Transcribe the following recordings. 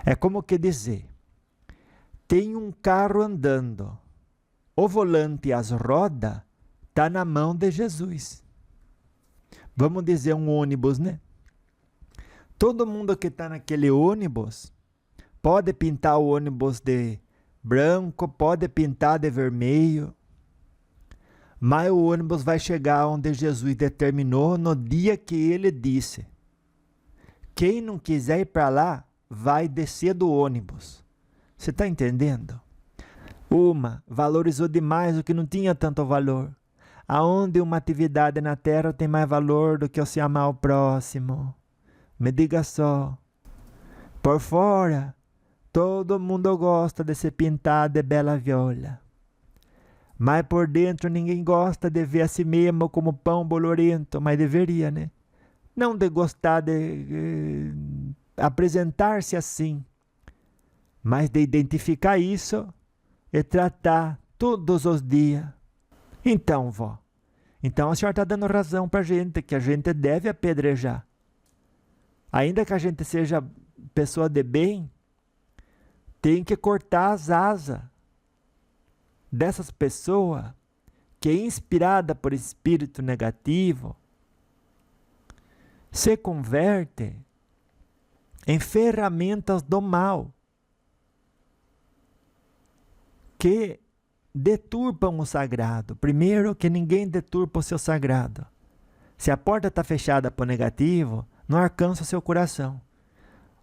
É como que dizer, tem um carro andando, o volante e as rodas tá na mão de Jesus. Vamos dizer um ônibus, né? Todo mundo que está naquele ônibus pode pintar o ônibus de branco, pode pintar de vermelho, mas o ônibus vai chegar onde Jesus determinou no dia que ele disse. Quem não quiser ir para lá, vai descer do ônibus. Você está entendendo? Uma valorizou demais o que não tinha tanto valor. Aonde uma atividade na terra tem mais valor do que o se amar ao próximo? Me diga só. Por fora, todo mundo gosta de ser pintado de bela viola. Mas por dentro ninguém gosta de ver a si mesmo como pão bolorento, mas deveria, né? Não de gostar de apresentar-se assim, mas de identificar isso e tratar todos os dias. Então, vó, então a senhora está dando razão para a gente, que a gente deve apedrejar. Ainda que a gente seja pessoa de bem, tem que cortar as asas dessas pessoas que é inspirada por espírito negativo, se converte em ferramentas do mal que deturpam o sagrado. Primeiro, que ninguém deturpa o seu sagrado. Se a porta está fechada para o negativo, não alcança o seu coração.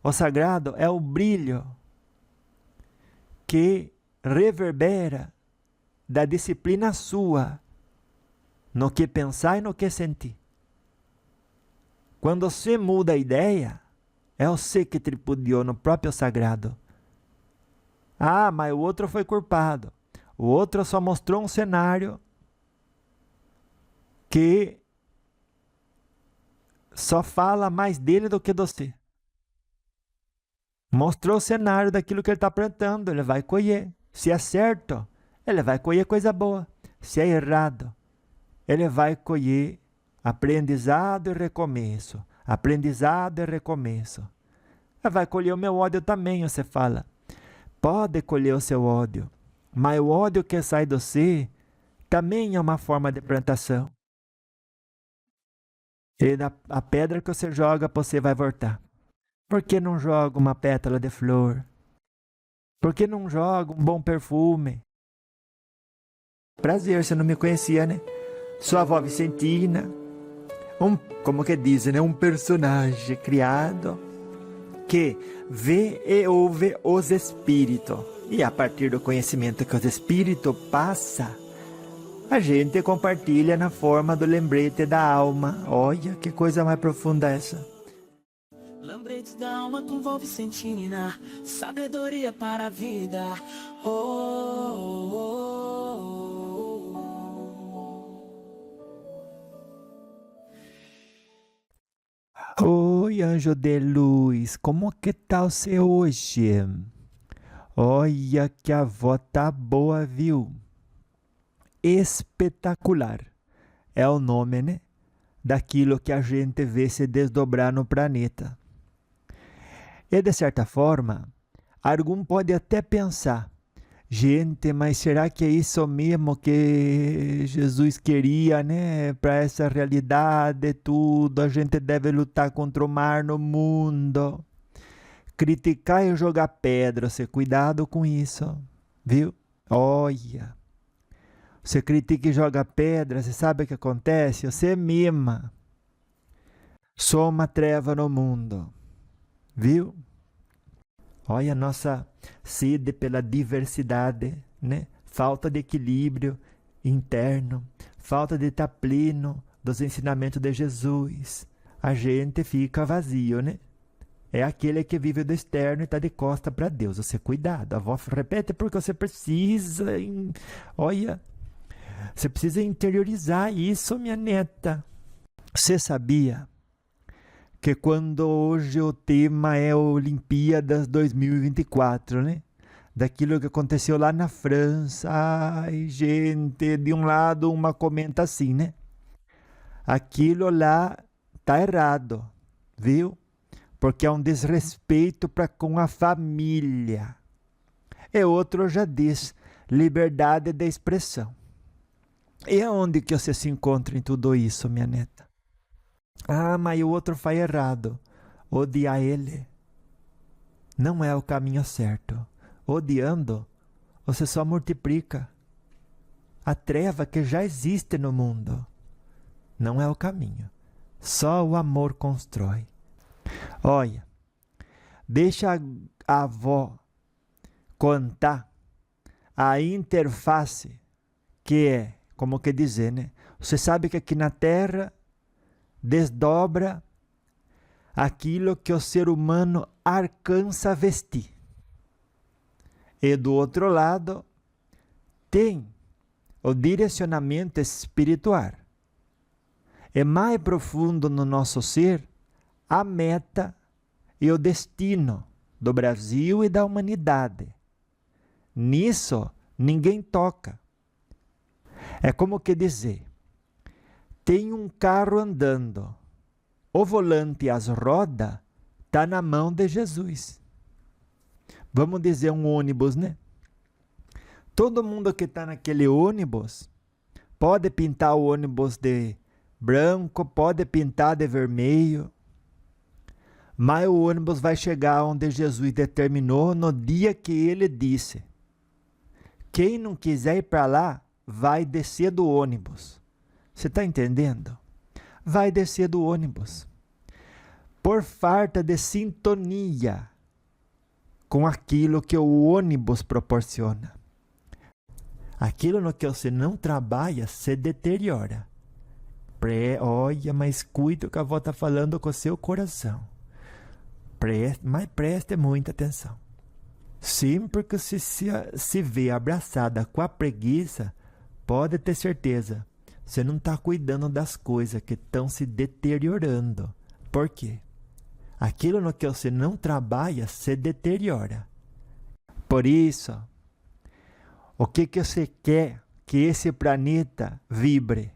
O sagrado é o brilho que reverbera da disciplina sua no que pensar e no que sentir. Quando você muda a ideia, é você que tripudiou no próprio sagrado. Ah, mas o outro foi culpado. O outro só mostrou um cenário que só fala mais dele do que de você. Mostrou o cenário daquilo que ele está plantando, ele vai colher. Se é certo, ele vai colher coisa boa. Se é errado, ele vai colher aprendizado e recomeço. Aprendizado e recomeço. Ele vai colher o meu ódio também, você fala. Pode colher o seu ódio, mas o ódio que sai de você também é uma forma de plantação. E a pedra que você joga, você vai voltar. Por que não joga uma pétala de flor? Por que não joga um bom perfume? Prazer, você não me conhecia, né? Sua avó Vicentina, como que dizem, né? Um personagem criado que vê e ouve os espíritos. E a partir do conhecimento que os espíritos passam, a gente compartilha na forma do lembrete da alma. Olha que coisa mais profunda essa. Lembretes da alma com vó Vicentina, sabedoria para a vida. Oh, oh, oh, oh. Oi, anjo de luz, como que tá você hoje? Olha que a avó tá boa, viu? Espetacular. É o nome, né? Daquilo que a gente vê se desdobrar no planeta. E de certa forma, algum pode até pensar, gente, mas será que é isso mesmo que Jesus queria, né? Para essa realidade tudo, a gente deve lutar contra o mar no mundo. Criticar e jogar pedra, você cuidado com isso, viu? Olha, você critica e joga pedra, você sabe o que acontece? Você mima. Sou uma treva no mundo, viu? Olha a nossa sede pela diversidade, né? Falta de equilíbrio interno, falta de estar pleno dos ensinamentos de Jesus. A gente fica vazio, né? É aquele que vive do externo e está de costa para Deus. Você cuidado, a avó repete porque você precisa. Olha, você precisa interiorizar isso, minha neta. Você sabia que quando hoje o tema é Olimpíadas 2024, né? Daquilo que aconteceu lá na França. Ai, gente, de um lado uma comenta assim, né? Aquilo lá tá errado, viu? porque é um desrespeito para com a família. E outro já diz, liberdade de expressão. E aonde que você se encontra em tudo isso, minha neta? Ah, mas o outro faz errado. Odiar ele não é o caminho certo. Odiando, você só multiplica a treva que já existe no mundo. Não é o caminho. Só o amor constrói. Olha, deixa a avó contar a interface que é, como que dizer, né? Você sabe que aqui na Terra desdobra aquilo que o ser humano alcança a vestir. E do outro lado, tem o direcionamento espiritual. É mais profundo no nosso ser a meta e o destino do Brasil e da humanidade. Nisso, ninguém toca. É como que dizer, tem um carro andando, o volante e as rodas tá na mão de Jesus. Vamos dizer um ônibus, né? Todo mundo que está naquele ônibus pode pintar o ônibus de branco, pode pintar de vermelho, mas o ônibus vai chegar onde Jesus determinou no dia que ele disse. Quem não quiser ir para lá, vai descer do ônibus. Você está entendendo? Vai descer do ônibus. Por falta de sintonia com aquilo que o ônibus proporciona. Aquilo no que você não trabalha se deteriora. Olha, mas cuide o que a avó está falando com o seu coração. Mas preste muita atenção. Sempre que você se vê abraçada com a preguiça, pode ter certeza, você não está cuidando das coisas que estão se deteriorando. Por quê? Aquilo no que você não trabalha se deteriora. Por isso, o que você quer que esse planeta vibre?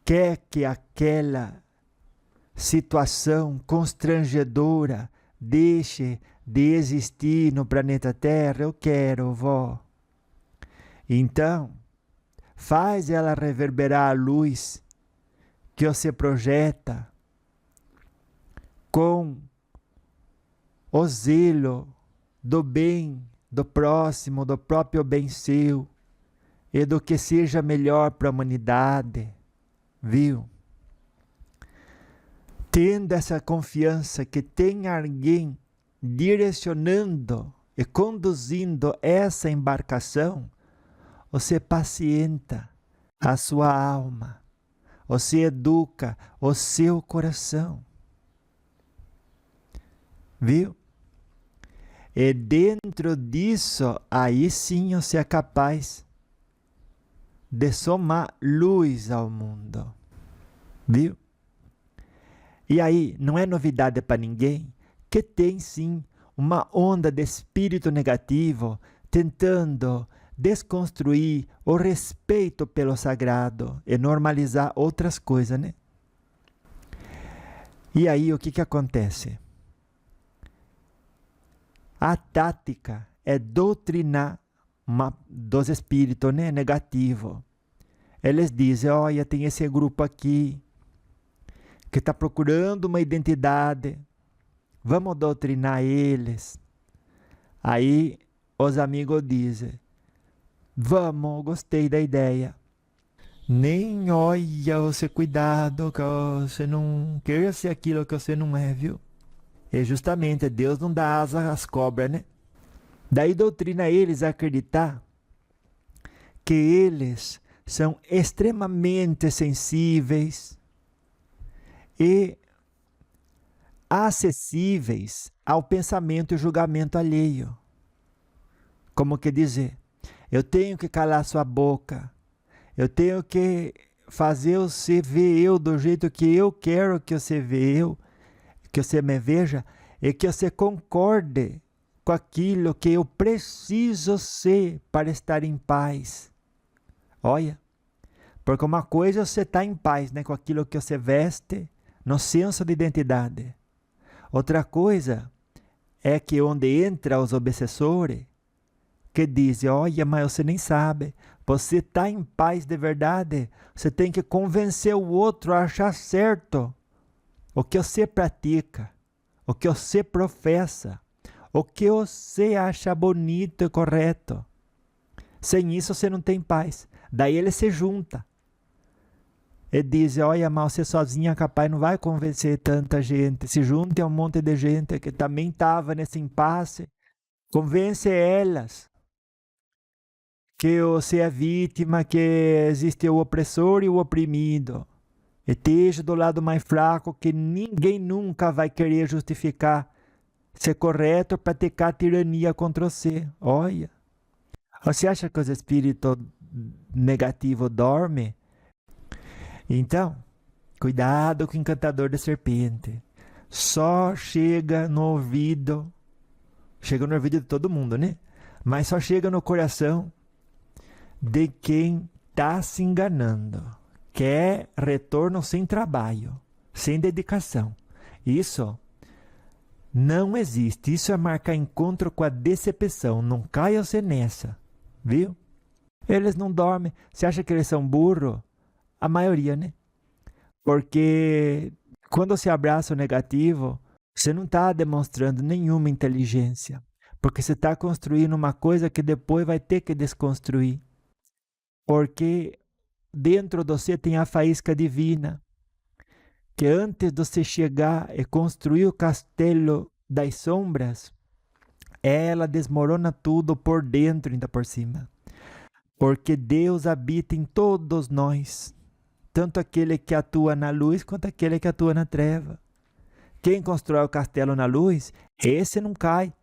Quer que aquela situação constrangedora deixe de existir no planeta Terra? Eu quero, vó. Então, faz ela reverberar a luz que você projeta com o zelo do bem do próximo, do próprio bem seu e do que seja melhor para a humanidade, viu? Tendo essa confiança que tem alguém direcionando e conduzindo essa embarcação, você pacienta a sua alma, você educa o seu coração, viu? E dentro disso, aí sim você é capaz de somar luz ao mundo, viu? E aí, não é novidade para ninguém que tem sim uma onda de espírito negativo tentando desconstruir o respeito pelo sagrado e normalizar outras coisas, né? E aí, o que acontece? A tática é doutrinar dos espíritos, né, negativo. Eles dizem, olha, tem esse grupo aqui que está procurando uma identidade, vamos doutrinar eles. Aí os amigos dizem, vamos, gostei da ideia. Nem olha, você cuidado, que você não queira ser aquilo que você não é, viu? E justamente Deus não dá asa às cobras, né? Daí doutrina eles a acreditar que eles são extremamente sensíveis e acessíveis ao pensamento e julgamento alheio. Como que dizer? Eu tenho que calar sua boca. Eu tenho que fazer você ver eu do jeito que eu quero que você veja eu, que você me veja, e que você concorde com aquilo que eu preciso ser para estar em paz. Olha, porque uma coisa é você estar em paz, né, com aquilo que você veste no senso de identidade. Outra coisa é que onde entra os obsessores, que dizem, olha, mas você nem sabe, você está em paz de verdade, você tem que convencer o outro a achar certo o que você pratica, o que você professa, o que você acha bonito e correto. Sem isso você não tem paz. Daí ele se junta e diz, olha, mas você sozinha capaz não vai convencer tanta gente, se junte a um monte de gente que também estava nesse impasse, convence elas que você é vítima, que existe o opressor e o oprimido. Esteja do lado mais fraco, que ninguém nunca vai querer justificar ser correto ou praticar tirania contra você. Olha, você acha que os espíritos negativos dormem? Então, cuidado com o encantador de serpente. Só chega no ouvido de todo mundo, né? Mas só chega no coração de quem está se enganando. Quer retorno sem trabalho, sem dedicação. Isso não existe. Isso é marcar encontro com a decepção. Não caia você nessa, viu? Eles não dormem. Você acha que eles são burros? A maioria, né? Porque quando você abraça o negativo, você não está demonstrando nenhuma inteligência. Porque você está construindo uma coisa que depois vai ter que desconstruir. Porque dentro de você tem a faísca divina, que antes de você chegar e construir o castelo das sombras, ela desmorona tudo por dentro, ainda por cima. Porque Deus habita em todos nós, tanto aquele que atua na luz quanto aquele que atua na treva. Quem constrói o castelo na luz, esse não cai.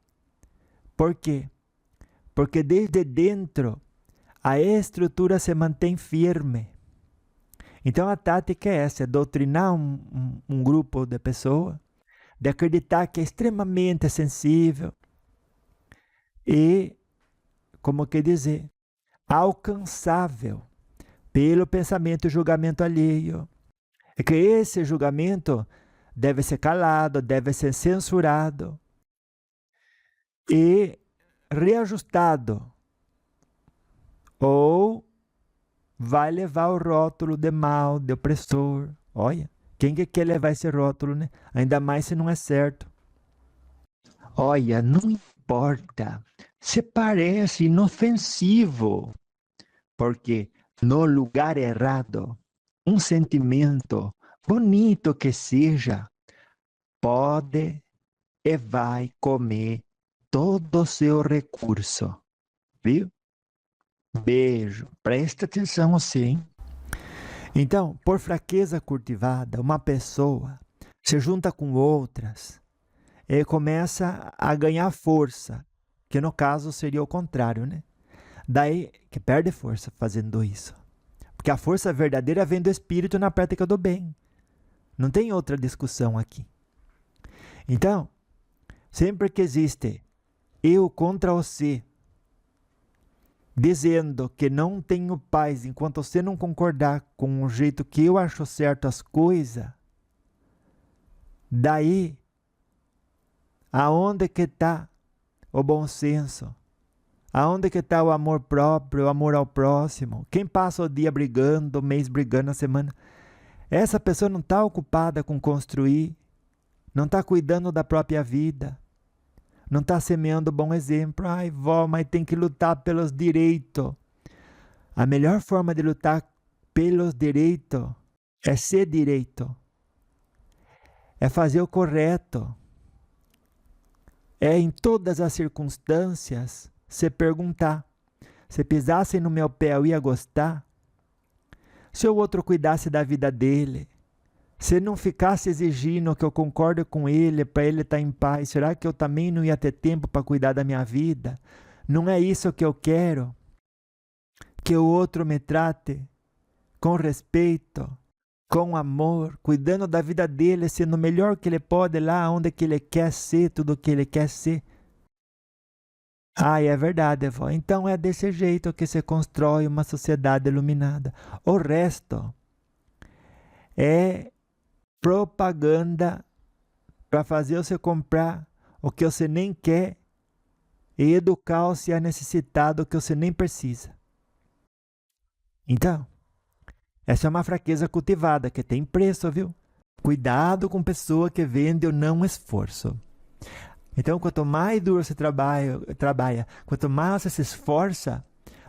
Por quê? Porque desde dentro a estrutura se mantém firme. Então a tática é essa, é doutrinar um grupo de pessoas, de acreditar que é extremamente sensível e, como que dizer, alcançável pelo pensamento e julgamento alheio. É que esse julgamento deve ser calado, deve ser censurado e reajustado, ou vai levar o rótulo de mal, de opressor. Olha, quem que quer levar esse rótulo, né? Ainda mais se não é certo. Olha, não importa se parece inofensivo, porque no lugar errado, um sentimento, bonito que seja, pode e vai comer todo o seu recurso, viu? Beijo, presta atenção assim. Então, por fraqueza cultivada, uma pessoa se junta com outras e começa a ganhar força, que no caso seria o contrário, né? Daí que perde força fazendo isso. Porque a força verdadeira vem do espírito na prática do bem. Não tem outra discussão aqui. Então, sempre que existe eu contra você, dizendo que não tenho paz enquanto você não concordar com o jeito que eu acho certo as coisas, daí, aonde que está o bom senso? Aonde que está o amor próprio, o amor ao próximo? Quem passa o dia brigando, o mês brigando, a semana? Essa pessoa não está ocupada com construir, não está cuidando da própria vida, não está semeando bom exemplo. Ai, vó, mas tem que lutar pelos direitos. A melhor forma de lutar pelos direitos é ser direito. É fazer o correto. É em todas as circunstâncias se perguntar: se pisassem no meu pé eu ia gostar? Se o outro cuidasse da vida dele, se não ficasse exigindo que eu concorde com ele para ele estar em paz, será que eu também não ia ter tempo para cuidar da minha vida? Não é isso que eu quero? Que o outro me trate com respeito, com amor, cuidando da vida dele, sendo o melhor que ele pode lá onde que ele quer ser, tudo o que ele quer ser. Ah, é verdade, vó. Então é desse jeito que se constrói uma sociedade iluminada. O resto é propaganda para fazer você comprar o que você nem quer e educar você a necessitar do que você nem precisa. Então, essa é uma fraqueza cultivada que tem preço, viu? Cuidado com pessoa que vende o não esforço. Então, quanto mais duro você trabalha, quanto mais você se esforça,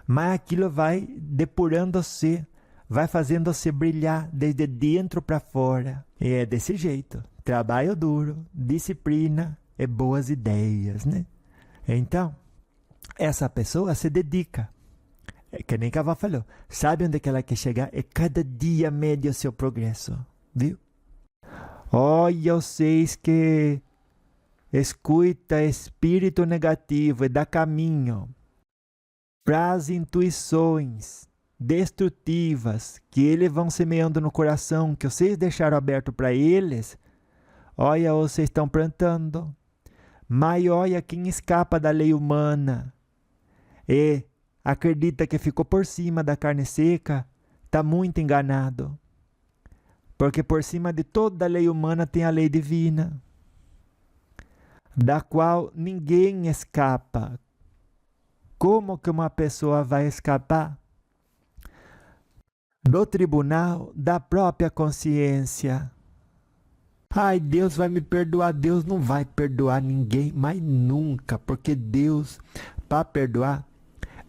mais aquilo vai depurando você, vai fazendo você brilhar desde dentro para fora. E é desse jeito. Trabalho duro, disciplina e boas ideias, né? Então, essa pessoa se dedica. É que nem Cavalo falou. Sabe onde que ela quer chegar? É cada dia mede o seu progresso. Viu? Olha vocês que escuta espírito negativo e dá caminho para as intuições destrutivas que eles vão semeando no coração, que vocês deixaram aberto para eles. Olha, vocês estão plantando. Mas olha quem escapa da lei humana e acredita que ficou por cima da carne seca, está muito enganado. Porque por cima de toda a lei humana tem a lei divina, da qual ninguém escapa. Como que uma pessoa vai escapar? Do tribunal da própria consciência. Ai, Deus vai me perdoar. Deus não vai perdoar ninguém, mas nunca, porque Deus, para perdoar,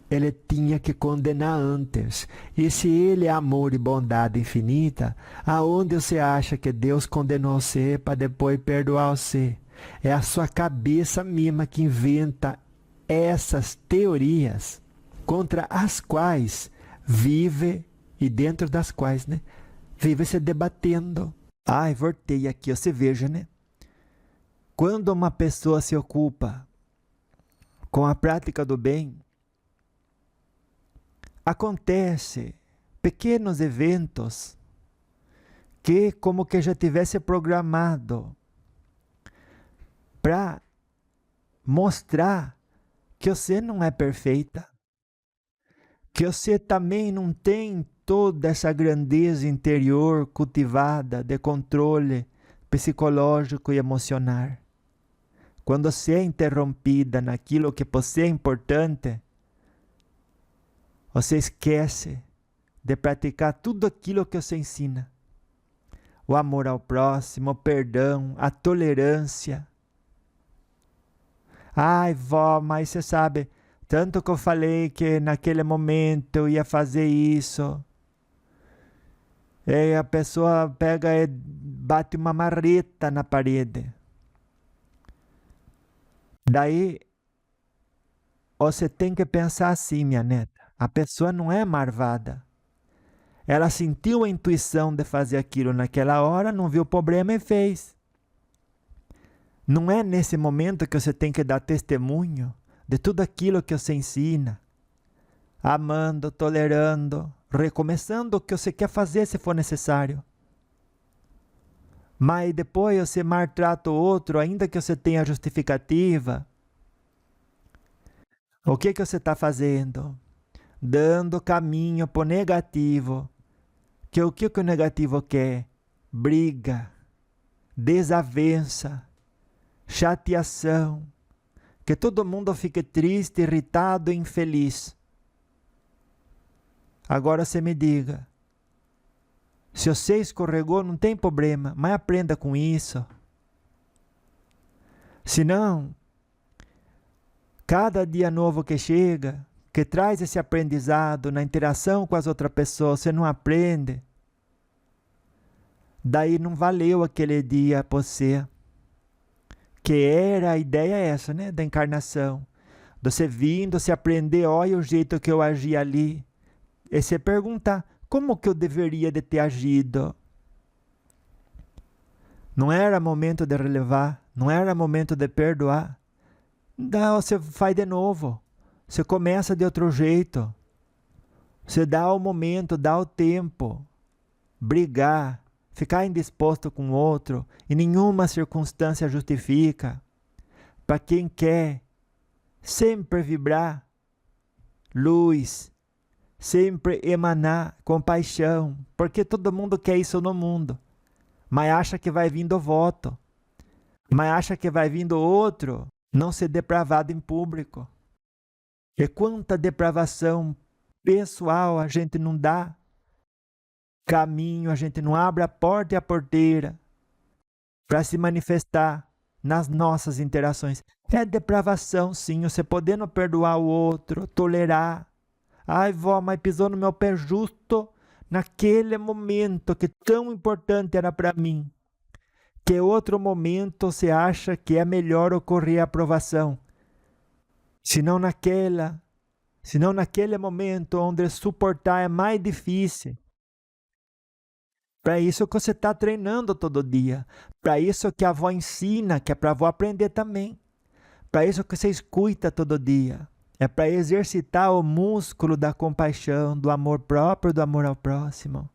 ele tinha que condenar antes. E se ele é amor e bondade infinita, aonde você acha que Deus condenou você para depois perdoar você? É a sua cabeça mesma que inventa essas teorias contra as quais vive e dentro das quais, né, vive se debatendo. Ai, voltei aqui, você veja, né? Quando uma pessoa se ocupa com a prática do bem, acontece pequenos eventos que como que já tivesse programado para mostrar que você não é perfeita, que você também não tem toda essa grandeza interior cultivada de controle psicológico e emocional. Quando você é interrompida naquilo que você é importante, você esquece de praticar tudo aquilo que você ensina. O amor ao próximo, o perdão, a tolerância. Ai, vó, mas você sabe, tanto que eu falei que naquele momento eu ia fazer isso. E a pessoa pega e bate uma marreta na parede. Daí, você tem que pensar assim, minha neta. A pessoa não é marvada. Ela sentiu a intuição de fazer aquilo naquela hora, não viu o problema e fez. Não é nesse momento que você tem que dar testemunho de tudo aquilo que você ensina. Amando, tolerando, recomeçando o que você quer fazer se for necessário. Mas depois você maltrata o outro, ainda que você tenha justificativa. O que você está fazendo? Dando caminho para o negativo. Que o que o negativo quer? Briga, desavença, chateação. Que todo mundo fique triste, irritado e infeliz. Agora você me diga, se você escorregou, não tem problema, mas aprenda com isso. Senão, cada dia novo que chega, que traz esse aprendizado na interação com as outras pessoas, você não aprende, daí não valeu aquele dia para você. Que era a ideia essa, né, da encarnação. Você vindo, se aprender, olha o jeito que eu agi ali. E você perguntar, como que eu deveria de ter agido? Não era momento de relevar, não era momento de perdoar. Daí você faz de novo. Você começa de outro jeito. Você dá o momento, dá o tempo. Brigar, ficar indisposto com o outro, em nenhuma circunstância justifica. Para quem quer sempre vibrar luz, sempre emanar compaixão, porque todo mundo quer isso no mundo, mas acha que vai vindo o voto. mas acha que vai vindo outro não ser depravado em público. E quanta depravação pessoal a gente não dá caminho, a gente não abre a porta e a porteira para se manifestar nas nossas interações. É depravação, sim, você podendo perdoar o outro, tolerar. Ai, vó, mas pisou no meu pé justo naquele momento que tão importante era para mim. Que outro momento você acha que é melhor ocorrer a aprovação? Se não naquele momento onde suportar é mais difícil. Para isso que você está treinando todo dia. Para isso que a avó ensina, que é para a avó aprender também. Para isso que você escuta todo dia. É para exercitar o músculo da compaixão, do amor próprio, do amor ao próximo.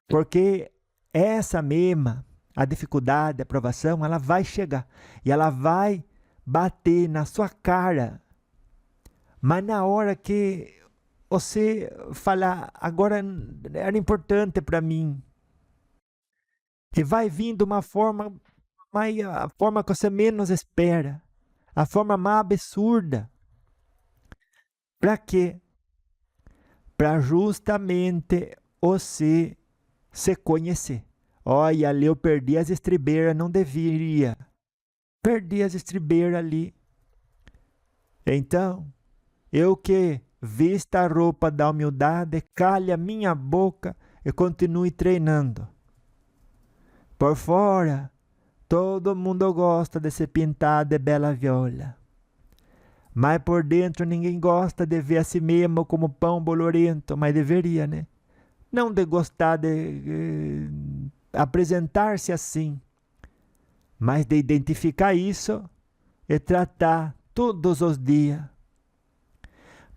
Porque essa mesma, a dificuldade, a provação, ela vai chegar. E ela vai bater na sua cara. Mas na hora que você falar, agora era importante para mim. E vai vir de uma forma, a forma que você menos espera. A forma mais absurda. Para quê? Para justamente você se conhecer. Olha, ali eu perdi as estribeiras, não deveria. Perdi as estribeiras ali. Então, eu que vista a roupa da humildade, calhe a minha boca e continue treinando. Por fora, todo mundo gosta de se pintar de bela viola. Mas por dentro ninguém gosta de ver a si mesmo como pão bolorento, mas deveria, né? Não de gostar de apresentar-se assim, mas de identificar isso e tratar todos os dias.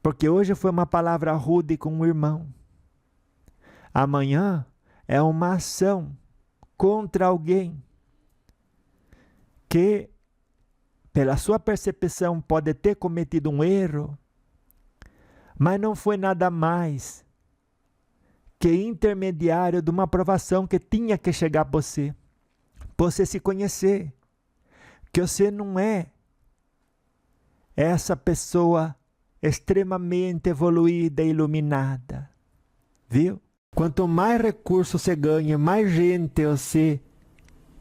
Porque hoje foi uma palavra rude com o irmão. Amanhã é uma ação contra alguém que, pela sua percepção, pode ter cometido um erro, mas não foi nada mais que intermediário de uma aprovação que tinha que chegar para você. Para você se conhecer. Que você não é essa pessoa extremamente evoluída e iluminada. Viu? Quanto mais recursos você ganha, mais gente você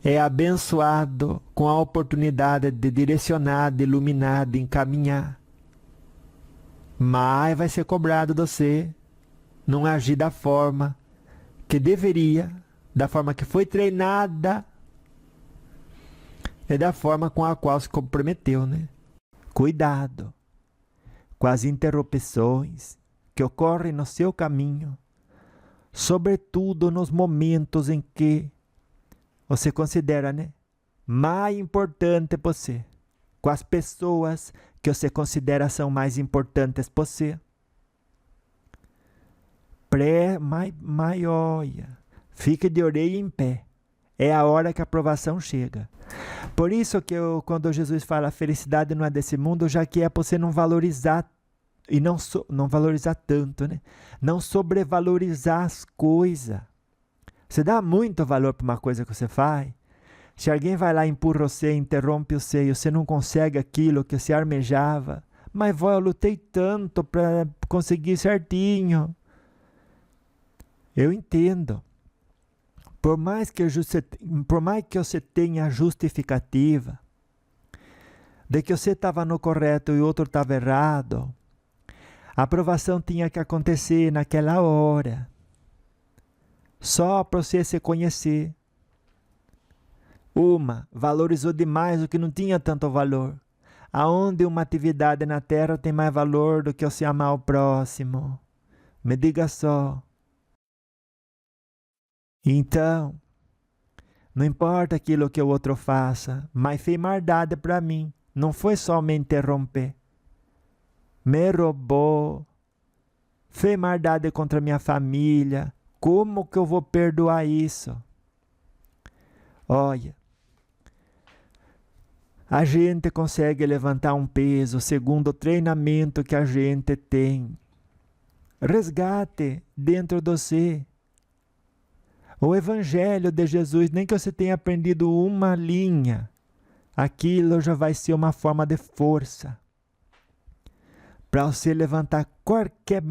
é abençoado com a oportunidade de direcionar, de iluminar, de encaminhar. Mas vai ser cobrado de você não agir da forma que deveria, da forma que foi treinada e da forma com a qual se comprometeu, né? Cuidado com as interrupções que ocorrem no seu caminho, sobretudo nos momentos em que você considera, né, mais importante para você, com as pessoas que você considera são mais importantes para você. Olha, fique de orelha em pé. É a hora que a aprovação chega. Por isso que quando Jesus fala a felicidade não é desse mundo, já que é para você não valorizar, e não valorizar tanto, né? Não sobrevalorizar as coisas. Você dá muito valor para uma coisa que você faz. Se alguém vai lá, empurra você, interrompe você, e você não consegue aquilo que você armejava. Mas vó, eu lutei tanto para conseguir certinho. Eu entendo. Por mais que você tenha justificativa de que você estava no correto e o outro estava errado, a aprovação tinha que acontecer naquela hora. Só para você se conhecer. Uma valorizou demais o que não tinha tanto valor. Aonde uma atividade na terra tem mais valor do que você amar o próximo? Me diga só. Então, não importa aquilo que o outro faça, mas fez maldade para mim. Não foi só me interromper. Me roubou. Fez maldade contra minha família. Como que eu vou perdoar isso? Olha, a gente consegue levantar um peso segundo o treinamento que a gente tem. Resgate dentro de você O Evangelho de Jesus, nem que você tenha aprendido uma linha, aquilo já vai ser uma forma de força para você levantar qualquer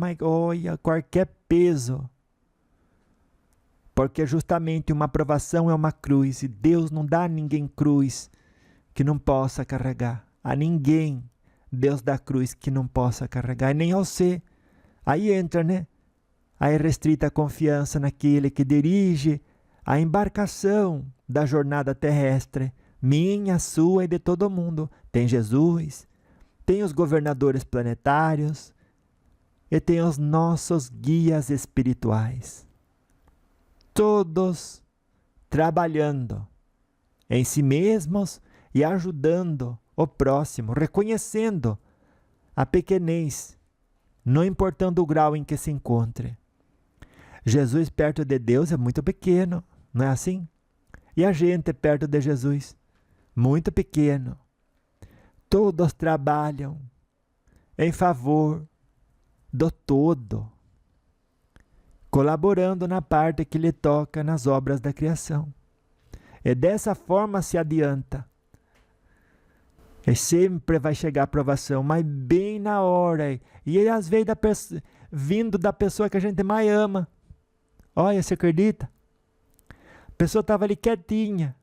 peso. Porque justamente uma provação é uma cruz, e Deus não dá a ninguém cruz que não possa carregar. A ninguém Deus dá cruz que não possa carregar, e nem a você. Aí entra, né? A irrestrita confiança naquele que dirige a embarcação da jornada terrestre, minha, sua e de todo mundo. Tem Jesus, tem os governadores planetários e tem os nossos guias espirituais. Todos trabalhando em si mesmos e ajudando o próximo, reconhecendo a pequenez, não importando o grau em que se encontre. Jesus perto de Deus é muito pequeno, não é assim? E a gente perto de Jesus, muito pequeno. Todos trabalham em favor do todo, colaborando na parte que lhe toca nas obras da criação. E dessa forma se adianta. E sempre vai chegar a aprovação, mas bem na hora. E às vezes vindo da pessoa que a gente mais ama. Olha, você acredita? A pessoa estava ali quietinha.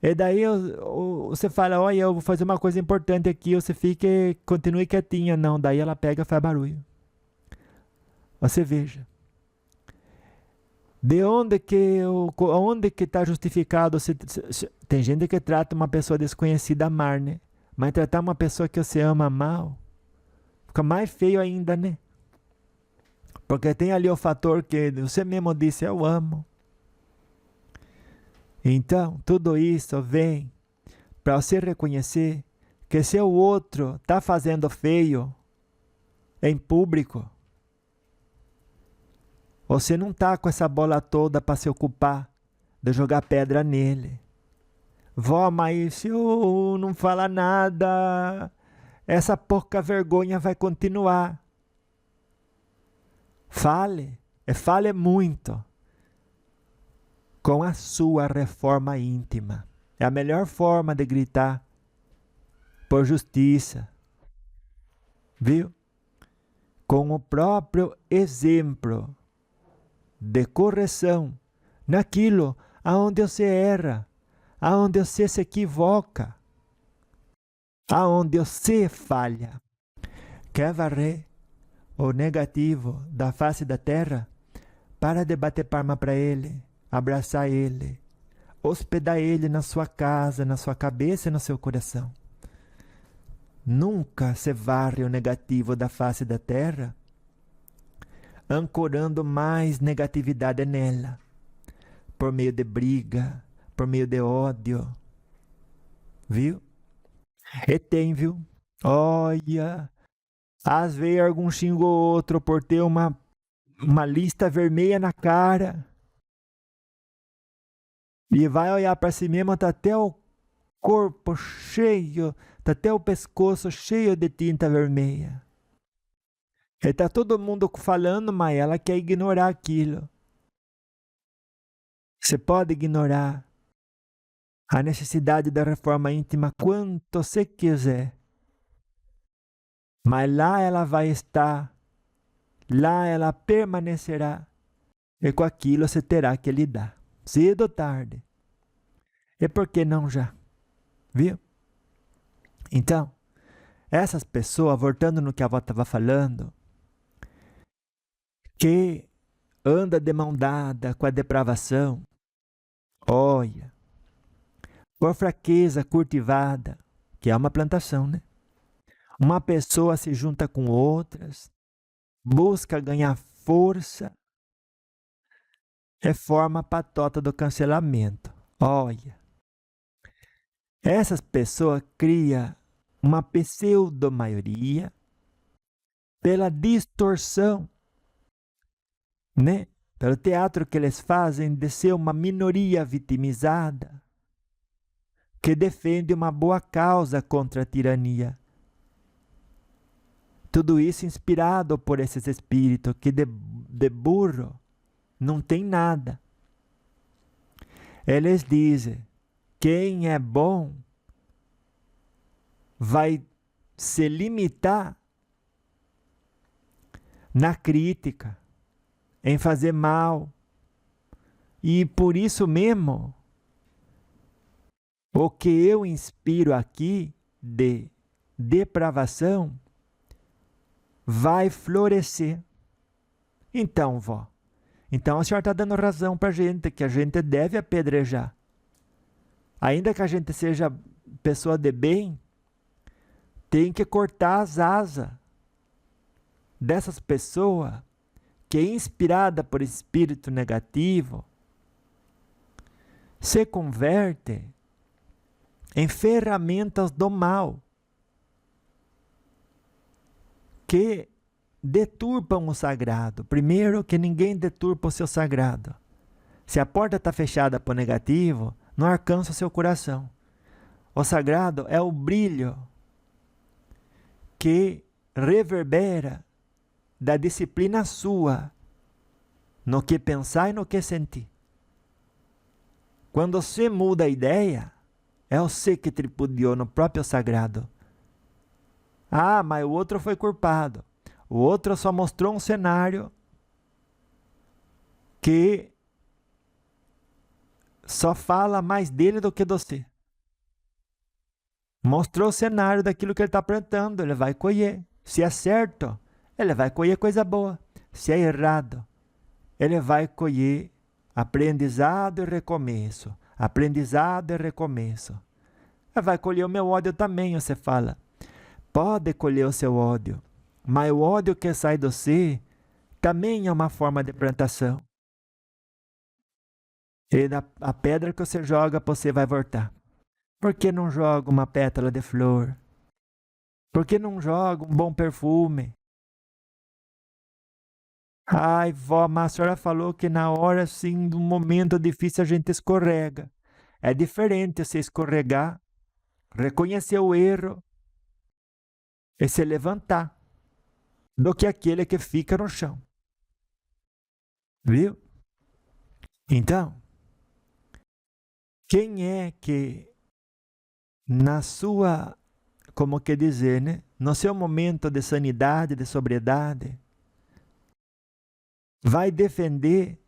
E daí você fala, olha, eu vou fazer uma coisa importante aqui, você fica e continue quietinha. Não, daí ela pega e faz barulho. Você veja. De onde que está justificado? Tem gente que trata uma pessoa desconhecida mal, né? Mas tratar uma pessoa que você ama mal, fica mais feio ainda, né? Porque tem ali o fator que você mesmo disse, eu amo. Então, tudo isso vem para você reconhecer que se o outro está fazendo feio em público, você não está com essa bola toda para se ocupar de jogar pedra nele. Vó, mas se eu não falar nada, essa pouca vergonha vai continuar. Fale muito com a sua reforma íntima. É a melhor forma de gritar por justiça. Viu? Com o próprio exemplo de correção naquilo aonde você erra, aonde você se equivoca, aonde você falha. Quer varrer o negativo da face da terra? Para de bater palma para ele, abraçar ele, hospedar ele na sua casa, na sua cabeça e no seu coração. Nunca se varre o negativo da face da terra, ancorando mais negatividade nela, por meio de briga, por meio de ódio. Viu? E tem, viu? Olha, às vezes algum xingou outro por ter uma lista vermelha na cara. E vai olhar para si mesmo, tá até o corpo cheio, tá até o pescoço cheio de tinta vermelha. E tá todo mundo falando, mas ela quer ignorar aquilo. Você pode ignorar a necessidade da reforma íntima quanto você quiser. Mas lá ela vai estar, lá ela permanecerá. E com aquilo você terá que lidar, cedo ou tarde. E por que não já? Viu? Então, essas pessoas, voltando no que a avó estava falando, que anda de mão dada com a depravação, olha, por fraqueza cultivada, que é uma plantação, né? Uma pessoa se junta com outras, busca ganhar força, reforma a patota do cancelamento. Olha, essas pessoas criam uma pseudo-maioria pela distorção, né? Pelo teatro que eles fazem de ser uma minoria vitimizada que defende uma boa causa contra a tirania. Tudo isso inspirado por esses espíritos que de burro não tem nada. Eles dizem, quem é bom vai se limitar na crítica, em fazer mal. E por isso mesmo, o que eu inspiro aqui de depravação vai florescer. Então, vó, então a senhora está dando razão para a gente, que a gente deve apedrejar. Ainda que a gente seja pessoa de bem, tem que cortar as asas dessas pessoas que é inspirada por espírito negativo, se converte em ferramentas do mal que deturpam o sagrado. Primeiro, que ninguém deturpa o seu sagrado. Se a porta está fechada para o negativo, não alcança o seu coração. O sagrado é o brilho que reverbera da disciplina sua no que pensar e no que sentir. Quando você muda a ideia, é você que tripudiou no próprio sagrado. Ah, mas o outro foi culpado. O outro só mostrou um cenário que só fala mais dele do que de você. Mostrou o cenário daquilo que ele está plantando, ele vai colher. Se é certo, ele vai colher coisa boa. Se é errado, ele vai colher aprendizado e recomeço. Aprendizado e recomeço. Ele vai colher o meu ódio também, você fala. Pode colher o seu ódio, mas o ódio que sai de você também é uma forma de plantação. E a pedra que você joga, você vai voltar. Por que não joga uma pétala de flor? Por que não joga um bom perfume? Ai, vó, mas a senhora falou que na hora, assim, de um momento difícil, a gente escorrega. É diferente você escorregar, reconhecer o erro e se levantar, do que aquele que fica no chão. Viu? Então, quem é que na sua, como que dizer, né? No seu momento de sanidade, de sobriedade, vai defender,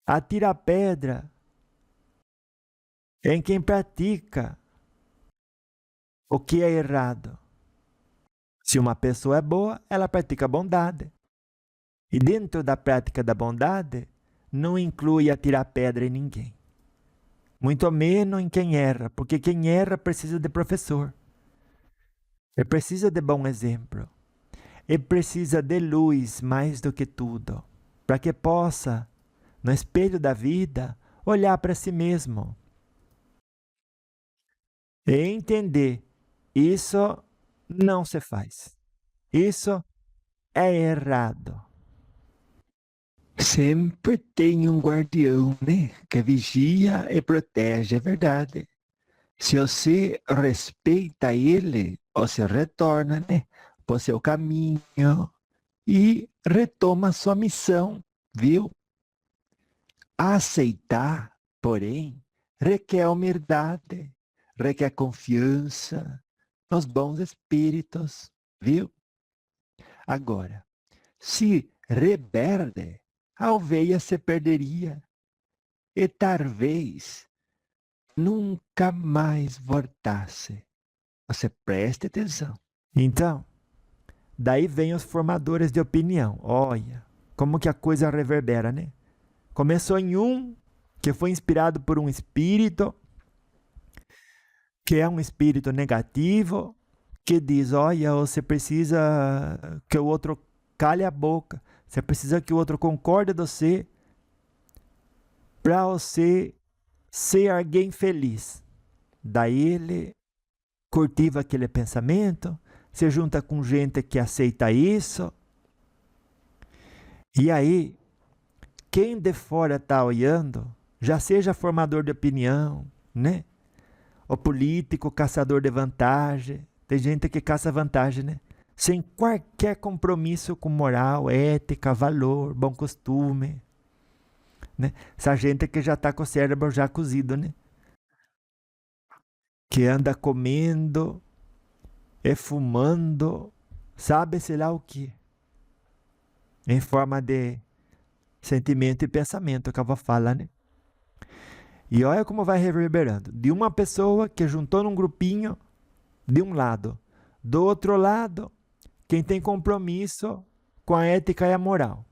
atirar pedra em quem pratica o que é errado. Se uma pessoa é boa, ela pratica bondade. E dentro da prática da bondade, não inclui atirar pedra em ninguém. Muito menos em quem erra, porque quem erra precisa de professor. Ele precisa de bom exemplo. Ele precisa de luz mais do que tudo, para que possa, no espelho da vida, olhar para si mesmo e entender: isso não se faz. Isso é errado. Sempre tem um guardião, né? Que vigia e protege, é verdade. Se você respeita ele, você retorna, né? Para o seu caminho e retoma sua missão, viu? Aceitar, porém, requer humildade, requer confiança nos bons espíritos, viu? Agora, se rebelde, a ovelha se perderia e talvez nunca mais voltasse. Você preste atenção. Então, daí vem os formadores de opinião. Olha, como que a coisa reverbera, né? Começou em um que foi inspirado por um espírito, que é um espírito negativo, que diz: olha, você precisa que o outro cale a boca, você precisa que o outro concorde com você, para você ser alguém feliz. Daí ele cultiva aquele pensamento, se junta com gente que aceita isso, e aí, quem de fora está olhando, já seja formador de opinião, né? O político, caçador de vantagem. Tem gente que caça vantagem, né? Sem qualquer compromisso com moral, ética, valor, bom costume. né? Essa gente que já está com o cérebro já cozido, né? Que anda comendo e fumando, sabe, sei lá o que, em forma de sentimento e pensamento, que eu vou falar, né? E olha como vai reverberando. De uma pessoa que juntou num grupinho de um lado. Do outro lado, quem tem compromisso com a ética e a moral.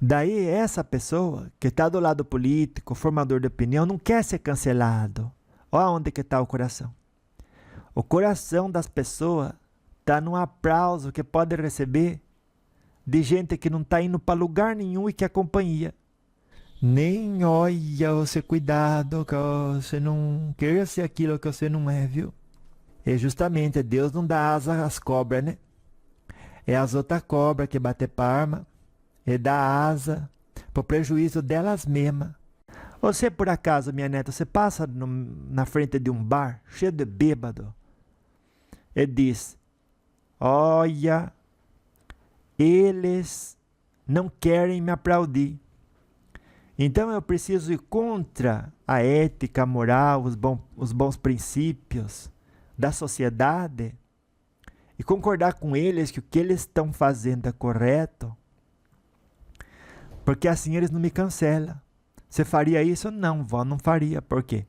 Daí, essa pessoa que está do lado político, formador de opinião, não quer ser cancelado. Olha onde que está o coração. O coração das pessoas está num aplauso que pode receber de gente que não está indo para lugar nenhum e que é companhia. Nem olha você, cuidado, que você não queira ser aquilo que você não é, viu? E justamente Deus não dá asa às cobras, né? É as outras cobras que batem palma e dá asa pro prejuízo delas mesmas. Você, por acaso, minha neta, você passa na frente de um bar cheio de bêbado e diz: olha, eles não querem me aplaudir. Então eu preciso ir contra a ética, a moral, os bons princípios da sociedade e concordar com eles que o que eles estão fazendo é correto, porque assim eles não me cancelam. Você faria isso? Não, vó, não faria. Por quê?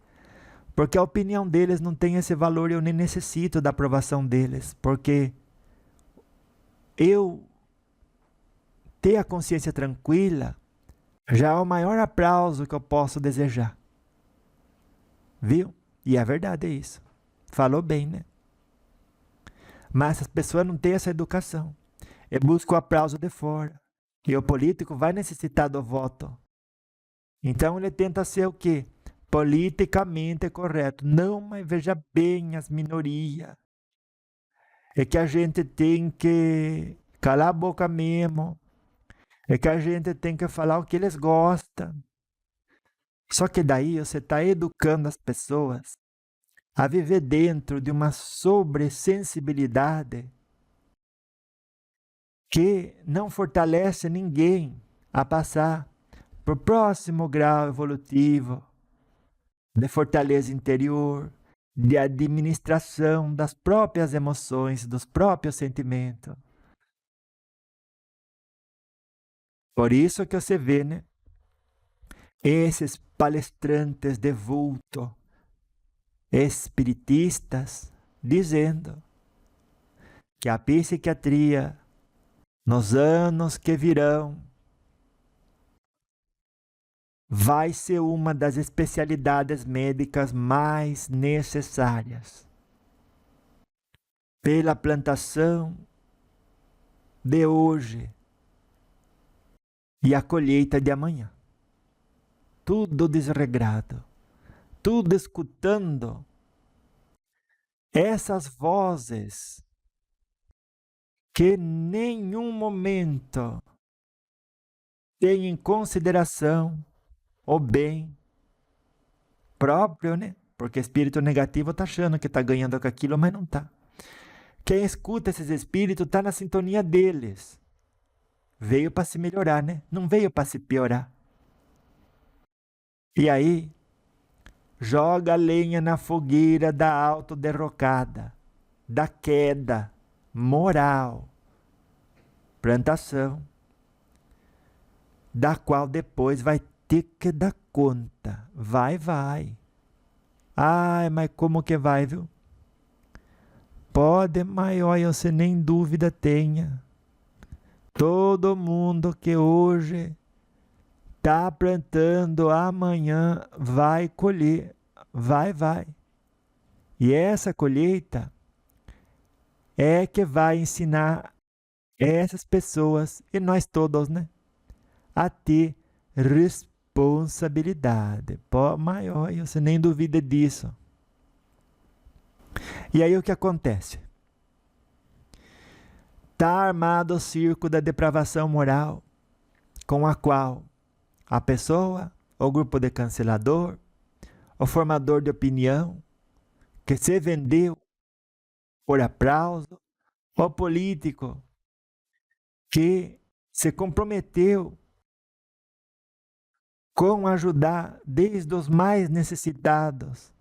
Porque a opinião deles não tem esse valor e eu nem necessito da aprovação deles, porque eu ter a consciência tranquila já é o maior aplauso que eu posso desejar. Viu? E é verdade, é isso. Falou bem, né? Mas as pessoas não têm essa educação. E buscam o aplauso de fora. E o político vai necessitar do voto. Então ele tenta ser o quê? Politicamente correto. Não, mas veja bem as minorias. É que a gente tem que calar a boca mesmo. É que a gente tem que falar o que eles gostam. Só que daí você está educando as pessoas a viver dentro de uma sobressensibilidade que não fortalece ninguém a passar para o próximo grau evolutivo de fortaleza interior, de administração das próprias emoções, dos próprios sentimentos. Por isso que você vê, né? Esses palestrantes de vulto, espiritistas, dizendo que a psiquiatria, nos anos que virão, vai ser uma das especialidades médicas mais necessárias pela plantação de hoje e a colheita de amanhã. Tudo desregrado, tudo escutando essas vozes que em nenhum momento têm em consideração o bem próprio, né? Porque espírito negativo tá achando que tá ganhando com aquilo, mas não tá. Quem escuta esses espíritos tá na sintonia deles. Veio para se melhorar, né? Não veio para se piorar. E aí, joga a lenha na fogueira da autoderrocada, da queda moral, plantação, da qual depois vai ter que dar conta. Vai. Ai, mas como que vai, viu? Pode, mas olha, você nem dúvida tenha. Todo mundo que hoje está plantando, amanhã vai colher. Vai. E essa colheita é que vai ensinar essas pessoas, e nós todos, né? A ter responsabilidade. Mas olha, você nem duvida disso. E aí o que acontece? Está armado o circo da depravação moral, com a qual a pessoa, o grupo de cancelador, o formador de opinião, que se vendeu por aplauso, o político que se comprometeu com ajudar desde os mais necessitados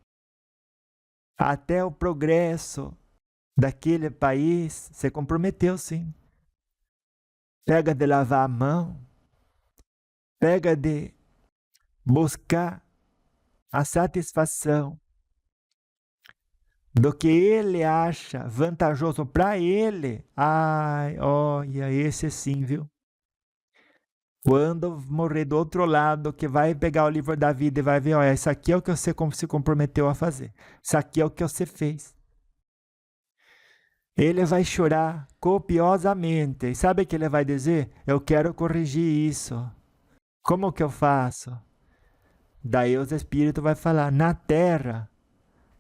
até o progresso daquele país. Se comprometeu, sim. Pega de lavar a mão, pega de buscar a satisfação do que ele acha vantajoso para ele. Ai, olha, esse sim, viu? Quando morrer do outro lado, que vai pegar o livro da vida e vai ver, olha, isso aqui é o que você se comprometeu a fazer. Isso aqui é o que você fez. Ele vai chorar copiosamente. E sabe o que ele vai dizer? Eu quero corrigir isso. Como que eu faço? Daí os espíritos vão falar, na Terra,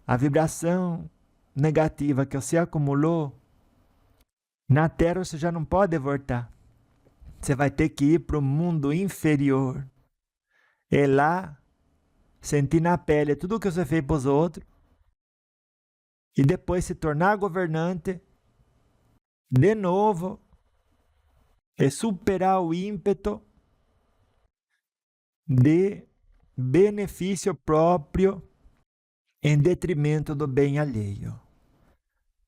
a vibração negativa que você acumulou, na Terra você já não pode voltar. Você vai ter que ir para o mundo inferior. E lá, sentir na pele tudo o que você fez para os outros. E depois se tornar governante de novo. E superar o ímpeto de benefício próprio em detrimento do bem alheio.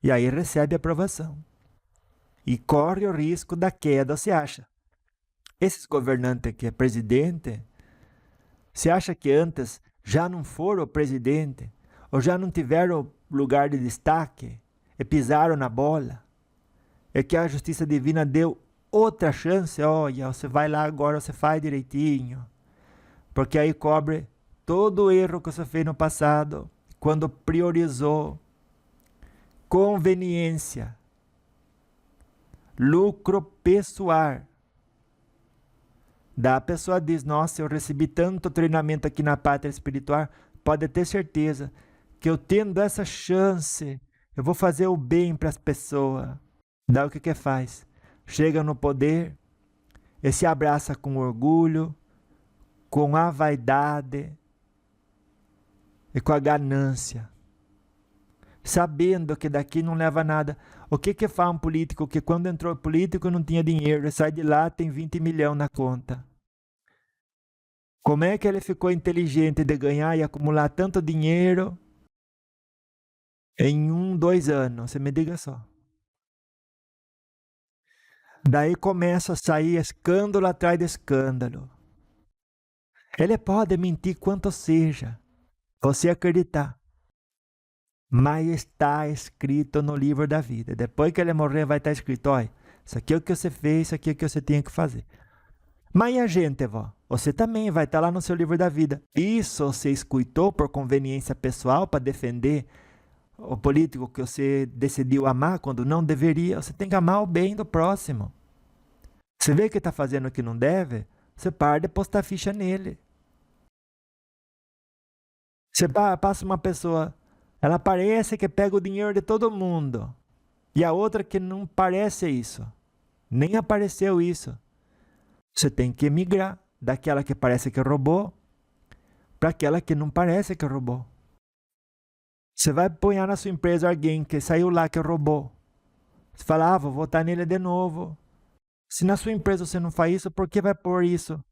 E aí recebe aprovação. E corre o risco da queda, você acha? Esses governantes que é presidente, você acha que antes já não foram presidente? Ou já não tiveram lugar de destaque? E pisaram na bola? É que a justiça divina deu outra chance? Olha, você vai lá agora, você faz direitinho. Porque aí cobre todo o erro que você fez no passado, quando priorizou conveniência, lucro pessoal. Da pessoa diz, nossa, eu recebi tanto treinamento aqui na pátria espiritual, pode ter certeza que eu tendo essa chance, eu vou fazer o bem para as pessoas. Daí o que faz? Chega no poder e se abraça com orgulho, com a vaidade e com a ganância, sabendo que daqui não leva nada. O que faz um político que quando entrou político não tinha dinheiro, e sai de lá tem 20 milhões na conta? Como é que ele ficou inteligente de ganhar e acumular tanto dinheiro em 1, 2 anos? Você me diga só. Daí começa a sair escândalo atrás de escândalo. Ele pode mentir quanto seja, você acreditar. Mas está escrito no livro da vida. Depois que ele morrer, vai estar escrito, olha, isso aqui é o que você fez, isso aqui é o que você tinha que fazer. Mas e a gente, vó? Você também vai estar lá no seu livro da vida. Isso você escutou por conveniência pessoal para defender o político que você decidiu amar quando não deveria. Você tem que amar o bem do próximo. Você vê que está fazendo o que não deve, você para de postar ficha nele. Você passa uma pessoa, ela parece que pega o dinheiro de todo mundo. E a outra que não parece isso. Nem apareceu isso. Você tem que migrar daquela que parece que roubou para aquela que não parece que roubou. Você vai pôr na sua empresa alguém que saiu lá que roubou. Você fala, vou votar nele de novo. Se na sua empresa você não faz isso, por que vai pôr isso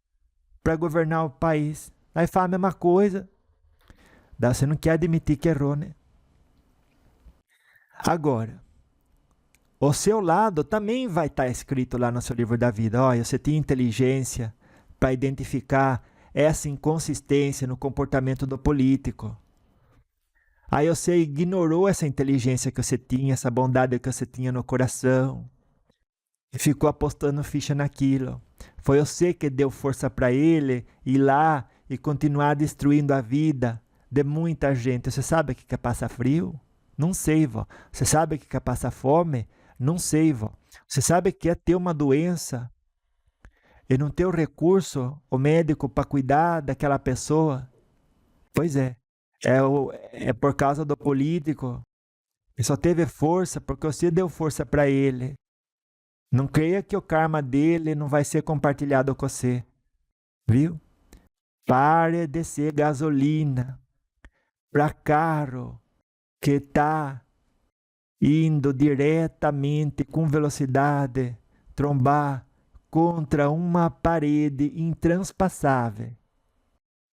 para governar o país? Aí fala a mesma coisa. Daí você não quer admitir que errou, né? Agora, o seu lado também vai estar escrito lá no seu livro da vida. Olha, você tinha inteligência para identificar essa inconsistência no comportamento do político. Aí você ignorou essa inteligência que você tinha, essa bondade que você tinha no coração. E ficou apostando ficha naquilo. Foi você que deu força para ele ir lá e continuar destruindo a vida de muita gente. Você sabe o que é passar frio? Não sei, vó. Você sabe o que é passar fome? Não sei, vó. Você sabe o que é ter uma doença e não ter o recurso, o médico, para cuidar daquela pessoa? Pois é. É por causa do político. Ele só teve força porque você deu força para ele. Não creia que o karma dele não vai ser compartilhado com você. Viu? Pare de ser gasolina para carro que está indo diretamente com velocidade trombar contra uma parede intranspasável.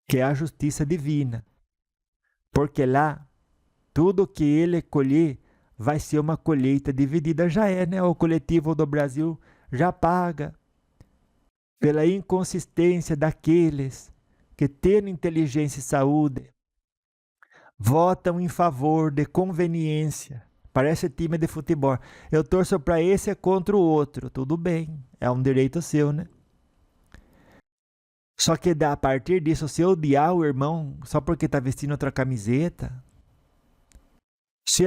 que é a justiça divina. Porque lá, tudo que ele colher vai ser uma colheita dividida. Já é, né? O coletivo do Brasil já paga pela inconsistência daqueles que, tendo inteligência e saúde, votam em favor de conveniência. Parece time de futebol. Eu torço para esse é contra o outro. Tudo bem, é um direito seu, né? Só que a partir disso, se odiar o irmão só porque está vestindo outra camiseta, se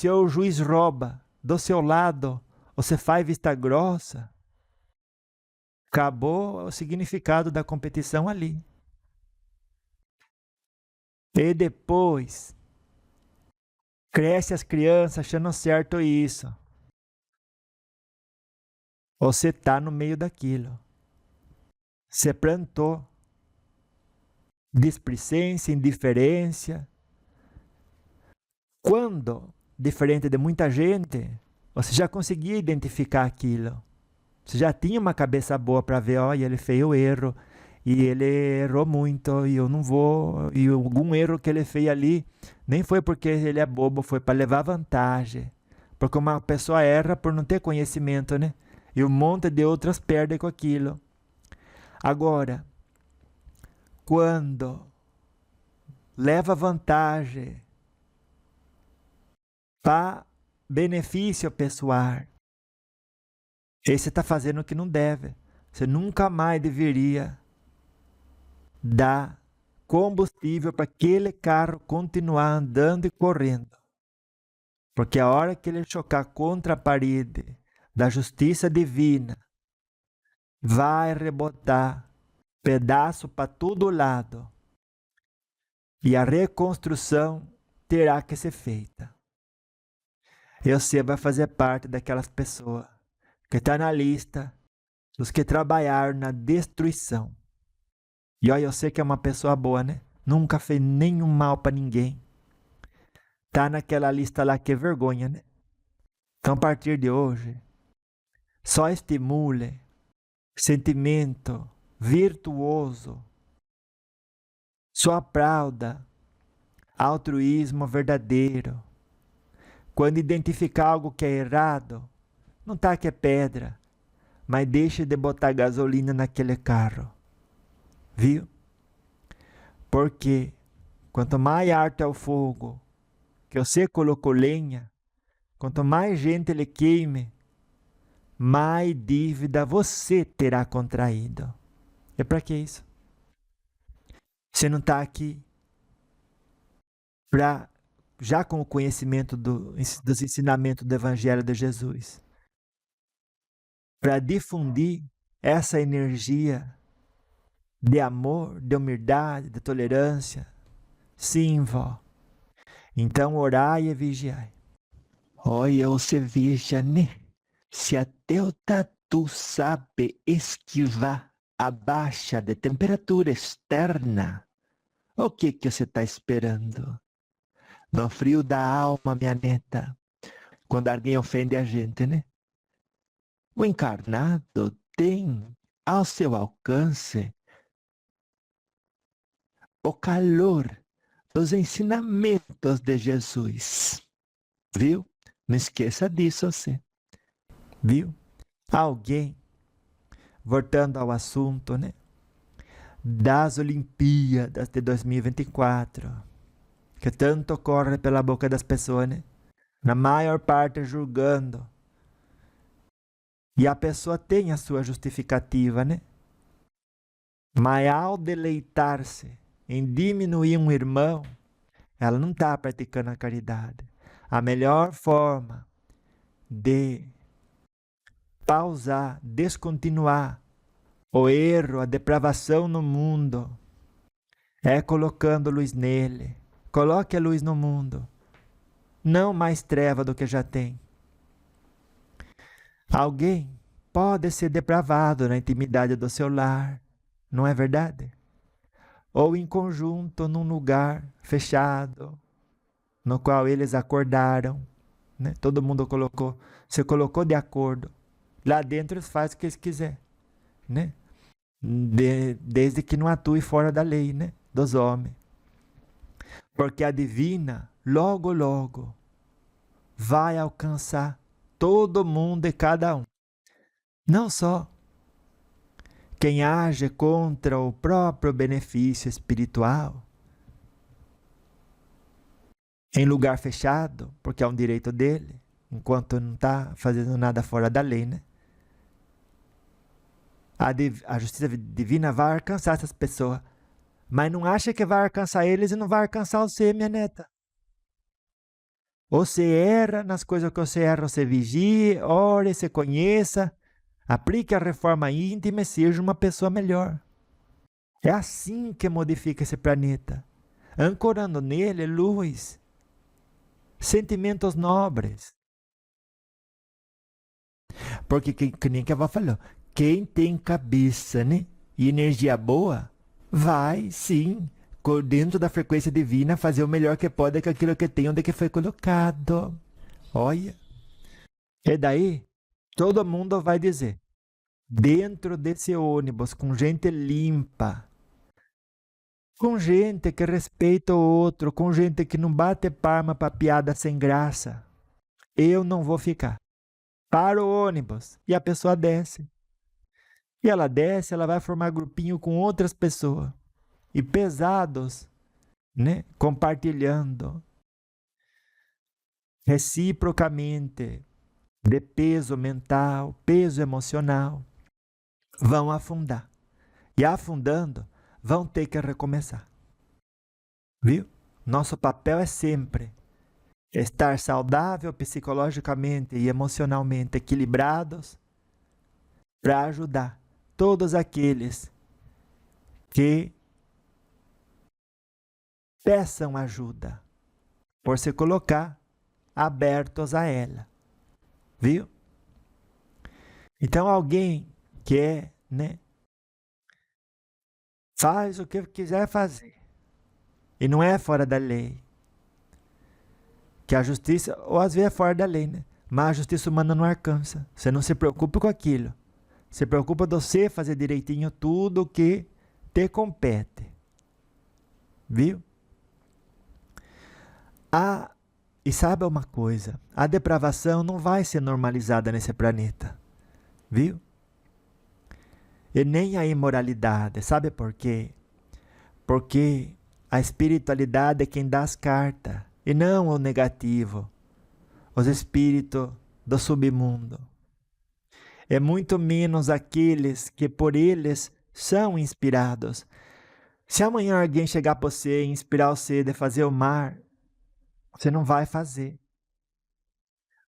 o juiz rouba do seu lado, você faz vista grossa, acabou o significado da competição ali. E depois, cresce as crianças achando certo isso. Você está no meio daquilo. Você plantou displicência, indiferença. Quando, diferente de muita gente, você já conseguia identificar aquilo. Você já tinha uma cabeça boa para ver, olha, ele fez o erro, e ele errou muito, e eu não vou... E algum erro que ele fez ali, nem foi porque ele é bobo, foi para levar vantagem. Porque uma pessoa erra por não ter conhecimento, né? E um monte de outras perdem com aquilo. Agora, quando leva vantagem para benefício pessoal, esse está fazendo o que não deve. Você nunca mais deveria dar combustível para aquele carro continuar andando e correndo. Porque a hora que ele chocar contra a parede da justiça divina, vai rebotar pedaço para todo lado. E a reconstrução terá que ser feita. E você vai fazer parte daquelas pessoas que estão na lista dos que trabalharam na destruição. E olha, eu sei que é uma pessoa boa, né? Nunca fez nenhum mal para ninguém. Tá naquela lista lá que é vergonha, né? Então, a partir de hoje, só estimule sentimento virtuoso. Só aplauda altruísmo verdadeiro. Quando identificar algo que é errado, não taque pedra, mas deixe de botar gasolina naquele carro. Viu? Porque quanto mais alto é o fogo que você colocou lenha, quanto mais gente ele queime, mais dívida você terá contraído. E para que isso? Você não está aqui já com o conhecimento dos ensinamentos do Evangelho de Jesus, para difundir essa energia de amor, de humildade, de tolerância. Sim, vó. Então orai e vigiai. Olha, você veja, né? Se até o tatu sabe esquivar a baixa de temperatura externa, o que você está esperando? No frio da alma, minha neta, quando alguém ofende a gente, né? O encarnado tem ao seu alcance o calor dos ensinamentos de Jesus. Viu? Não esqueça disso, você. Viu? Alguém, voltando ao assunto, né? Das Olimpíadas de 2024, que tanto corre pela boca das pessoas, né? Na maior parte julgando. E a pessoa tem a sua justificativa, né? Mas ao deleitar-se em diminuir um irmão, ela não está praticando a caridade. A melhor forma de pausar, descontinuar o erro, a depravação no mundo, é colocando luz nele. Coloque a luz no mundo. Não mais treva do que já tem. Alguém pode ser depravado na intimidade do seu lar, não é verdade? Ou em conjunto num lugar fechado, no qual eles acordaram, né? Todo mundo colocou, você colocou de acordo. Lá dentro eles fazem o que eles quiserem, né? desde que não atue fora da lei, né, dos homens. Porque a divina, logo, logo, vai alcançar todo mundo e cada um. Não só quem age contra o próprio benefício espiritual, em lugar fechado, porque é um direito dele, enquanto não está fazendo nada fora da lei, né? A justiça divina vai alcançar essas pessoas, mas não acha que vai alcançar eles e não vai alcançar você, minha neta. Você erra nas coisas que você erra, você vigie, ore, se conheça, aplique a reforma íntima e seja uma pessoa melhor. É assim que modifica esse planeta, ancorando nele luz, sentimentos nobres. Porque, que nem que a avó falou, quem tem cabeça, né, e energia boa, vai sim, dentro da frequência divina, fazer o melhor que pode com aquilo que tem, onde que foi colocado. Olha. E daí, todo mundo vai dizer, dentro desse ônibus, com gente limpa, com gente que respeita o outro, com gente que não bate palma para piada sem graça, eu não vou ficar. Para o ônibus e a pessoa desce. E ela desce, ela vai formar grupinho com outras pessoas. E pesados, né? Compartilhando reciprocamente de peso mental, peso emocional, vão afundar. E afundando, vão ter que recomeçar. Viu? Nosso papel é sempre estar saudável psicologicamente e emocionalmente equilibrados para ajudar todos aqueles que peçam ajuda, por se colocar abertos a ela. Viu? Então alguém que né, faz o que quiser fazer e não é fora da lei, que a justiça, ou às vezes é fora da lei, né? Mas a justiça humana não alcança. Você não se preocupa com aquilo. Se preocupa de você fazer direitinho tudo o que te compete. Viu? E sabe uma coisa? A depravação não vai ser normalizada nesse planeta. Viu? E nem a imoralidade. Sabe por quê? Porque a espiritualidade é quem dá as cartas. E não o negativo. Os espíritos do submundo. É muito menos aqueles que por eles são inspirados. Se amanhã alguém chegar para você e inspirar você de fazer o mar, você não vai fazer.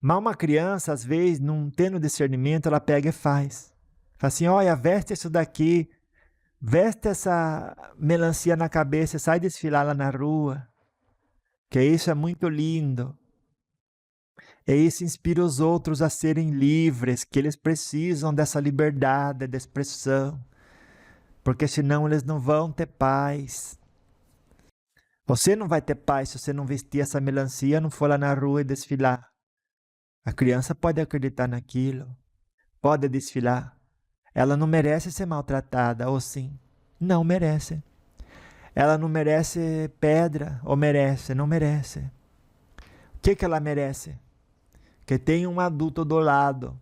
Mas uma criança, às vezes, não tendo discernimento, ela pega e faz. Fala assim, olha, veste isso daqui, veste essa melancia na cabeça e sai desfilar lá na rua. Que isso é muito lindo. E isso inspira os outros a serem livres, que eles precisam dessa liberdade de expressão. Porque senão eles não vão ter paz. Você não vai ter paz se você não vestir essa melancia, não for lá na rua e desfilar. A criança pode acreditar naquilo, pode desfilar. Ela não merece ser maltratada, ou sim? Não merece. Ela não merece pedra, ou merece? Não merece. O que ela merece? Que tenha um adulto do lado,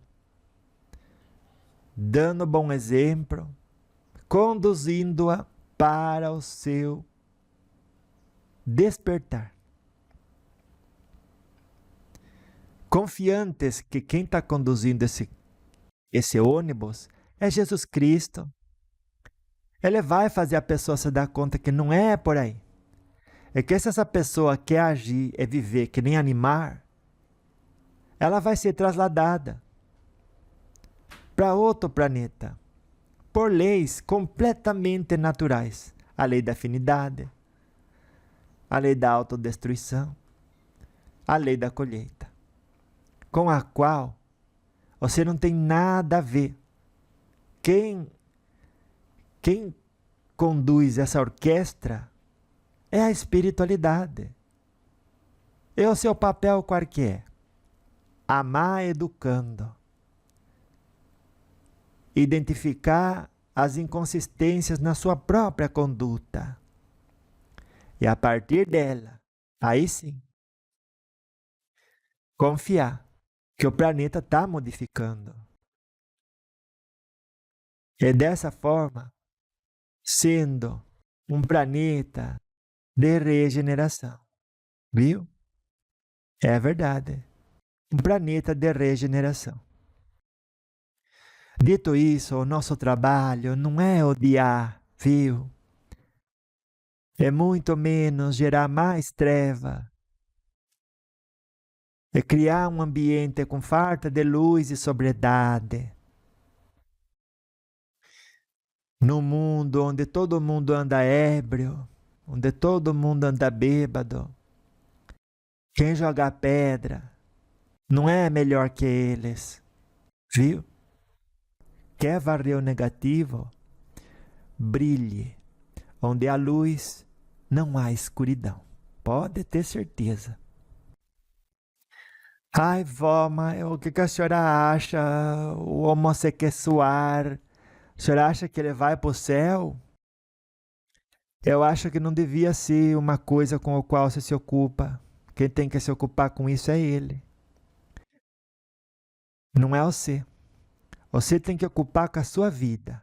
dando bom exemplo, conduzindo-a para o seu despertar. Confiantes que quem está conduzindo esse ônibus é Jesus Cristo. Ele vai fazer a pessoa se dar conta que não é por aí. É que se essa pessoa quer agir e viver que nem animar, ela vai ser trasladada para outro planeta, por leis completamente naturais. A lei da afinidade, a lei da autodestruição, a lei da colheita, com a qual você não tem nada a ver. Quem conduz essa orquestra é a espiritualidade. E o seu papel qual que é? Amar educando. Identificar as inconsistências na sua própria conduta. E a partir dela, aí sim, confiar que o planeta está modificando. E dessa forma, sendo um planeta de regeneração. Viu? É verdade. Um planeta de regeneração. Dito isso, o nosso trabalho não é odiar, viu? É muito menos gerar mais treva. É criar um ambiente com farta de luz e sobriedade. Num mundo onde todo mundo anda ébrio, onde todo mundo anda bêbado, quem joga pedra não é melhor que eles, viu? Quer varrer o negativo? Brilhe. Onde há luz, não há escuridão. Pode ter certeza. Ai, vó, mas o que a senhora acha? O homossexual, a senhora acha que ele vai para o céu? Eu acho que não devia ser uma coisa com a qual você se ocupa. Quem tem que se ocupar com isso é ele. Não é você. Você tem que ocupar com a sua vida.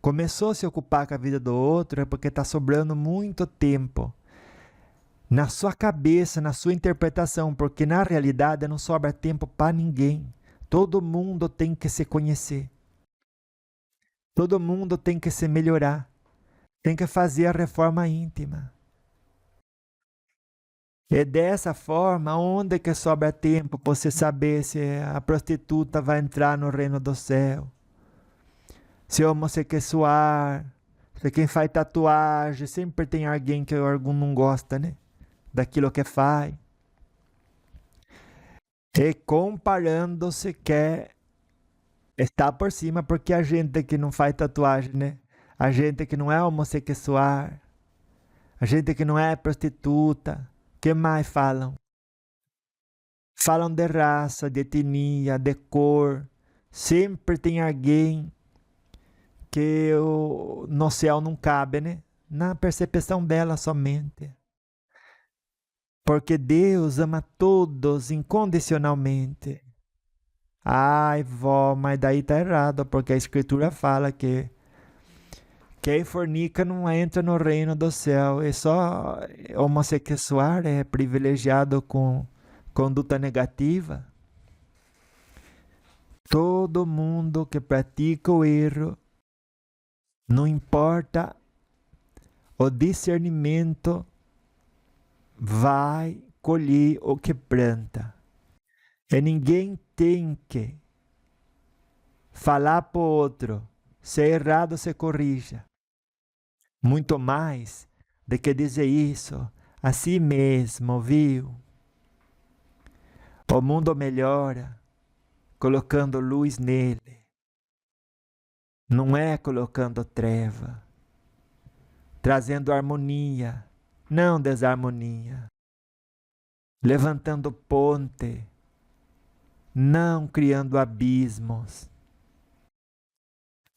Começou a se ocupar com a vida do outro é porque está sobrando muito tempo na sua cabeça, na sua interpretação, porque na realidade não sobra tempo para ninguém. Todo mundo tem que se conhecer. Todo mundo tem que se melhorar. Tem que fazer a reforma íntima. É dessa forma onde que sobra tempo para você saber se a prostituta vai entrar no reino do céu. Se é homossexual, se quem faz tatuagem, sempre tem alguém que algum não gosta, né? Daquilo que faz. E comparando se quer estar por cima, porque a gente que não faz tatuagem, né? A gente que não é homossexual, a gente que não é prostituta, que mais falam? Falam de raça, de etnia, de cor. Sempre tem alguém que no céu não cabe, né? Na percepção dela somente. Porque Deus ama todos incondicionalmente. Ai, vó, mas daí tá errado, porque a Escritura fala que quem fornica não entra no reino do céu. É só homossexual, é privilegiado com conduta negativa. Todo mundo que pratica o erro, não importa o discernimento, vai colher o que planta. E ninguém tem que falar para o outro, se é errado, se corrija. Muito mais do que dizer isso a si mesmo, viu? O mundo melhora colocando luz nele. Não é colocando treva. Trazendo harmonia, não desarmonia. Levantando ponte, não criando abismos.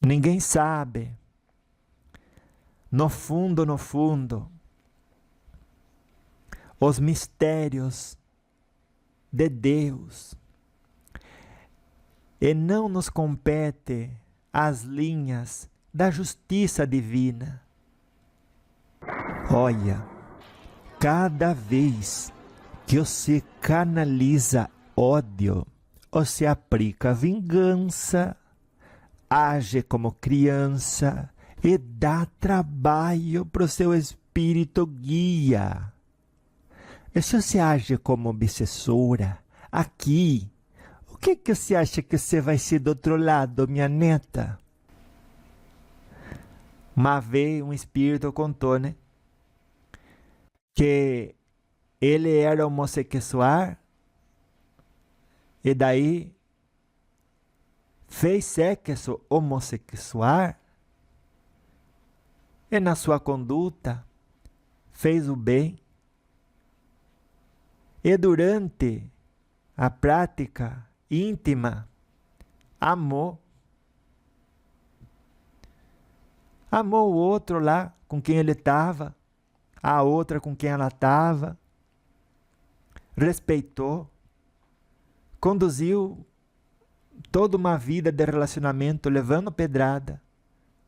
Ninguém sabe. No fundo, os mistérios de Deus. E não nos compete as linhas da justiça divina. Olha, cada vez que você canaliza ódio, você aplica vingança, age como criança e dá trabalho para o seu espírito guia. E se você age como obsessora, aqui, o que você acha que você vai ser do outro lado, minha neta? Uma vez um espírito contou, né? Que ele era homossexual e daí fez sexo homossexual e na sua conduta fez o bem e durante a prática íntima amou. Amou o outro lá com quem ele estava, a outra com quem ela estava, respeitou, conduziu toda uma vida de relacionamento levando pedrada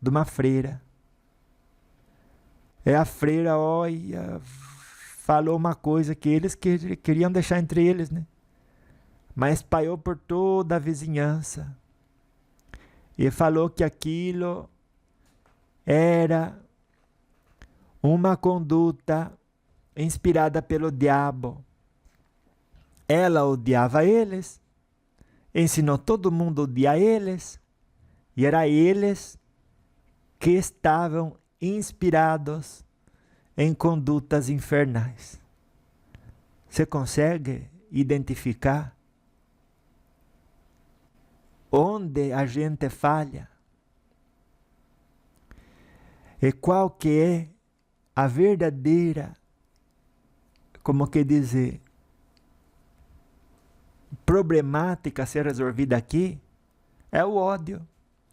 de uma freira. A freira, olha, falou uma coisa que eles queriam deixar entre eles, né? Mas espalhou por toda a vizinhança. E falou que aquilo era uma conduta inspirada pelo diabo. Ela odiava eles, ensinou todo mundo a odiar eles, e era eles que estavam inspirados em condutas infernais. Você consegue identificar onde a gente falha? E qual que é a verdadeira, como que dizer, problemática a ser resolvida aqui? É o ódio,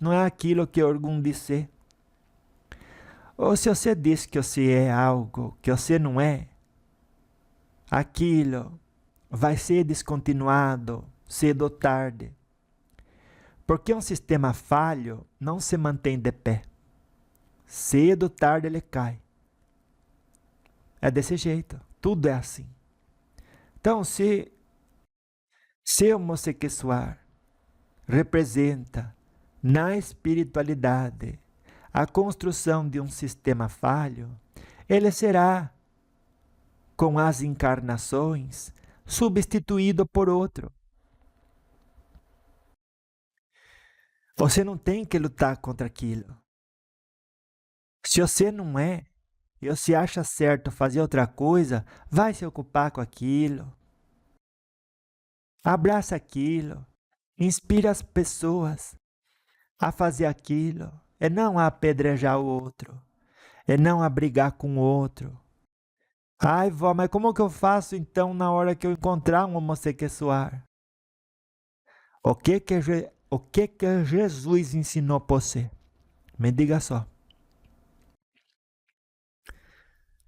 não é aquilo que orgulho de ser. Ou se você diz que você é algo que você não é, aquilo vai ser descontinuado cedo ou tarde. Porque um sistema falho não se mantém de pé. Cedo ou tarde ele cai. É desse jeito. Tudo é assim. Então, se homossexual representa na espiritualidade a construção de um sistema falho, ele será, com as encarnações, substituído por outro. Você não tem que lutar contra aquilo. Se você não é, e você acha certo fazer outra coisa, vai se ocupar com aquilo. Abraça aquilo. Inspira as pessoas a fazer aquilo. É não a apedrejar o outro. É não a brigar com o outro. Ai, vó, mas como que eu faço então na hora que eu encontrar um homossexual? O que que Jesus ensinou para você? Me diga só.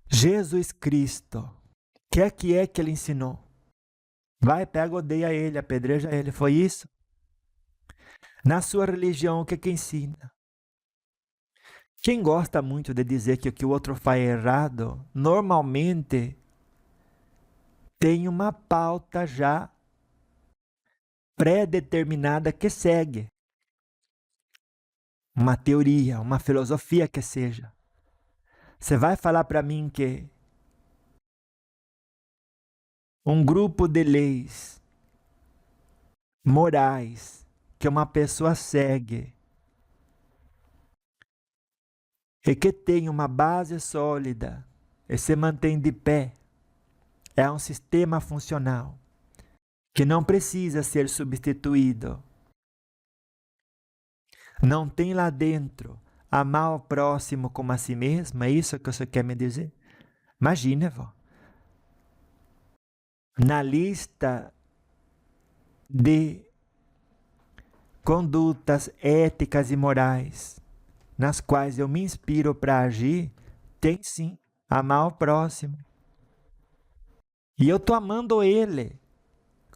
Jesus Cristo, o que é que ele ensinou? Vai, pega, odeia ele, apedreja ele. Foi isso? Na sua religião, o que que ensina? Quem gosta muito de dizer que o que o outro faz é errado, normalmente tem uma pauta já pré-determinada que segue. Uma teoria, uma filosofia que seja. Você vai falar para mim que um grupo de leis morais que uma pessoa segue e que tem uma base sólida e se mantém de pé, é um sistema funcional que não precisa ser substituído. Não tem lá dentro amar o próximo como a si mesmo? É isso que você quer me dizer? Imagina, vó. Na lista de condutas éticas e morais nas quais eu me inspiro para agir, tem sim amar o próximo. E eu estou amando ele.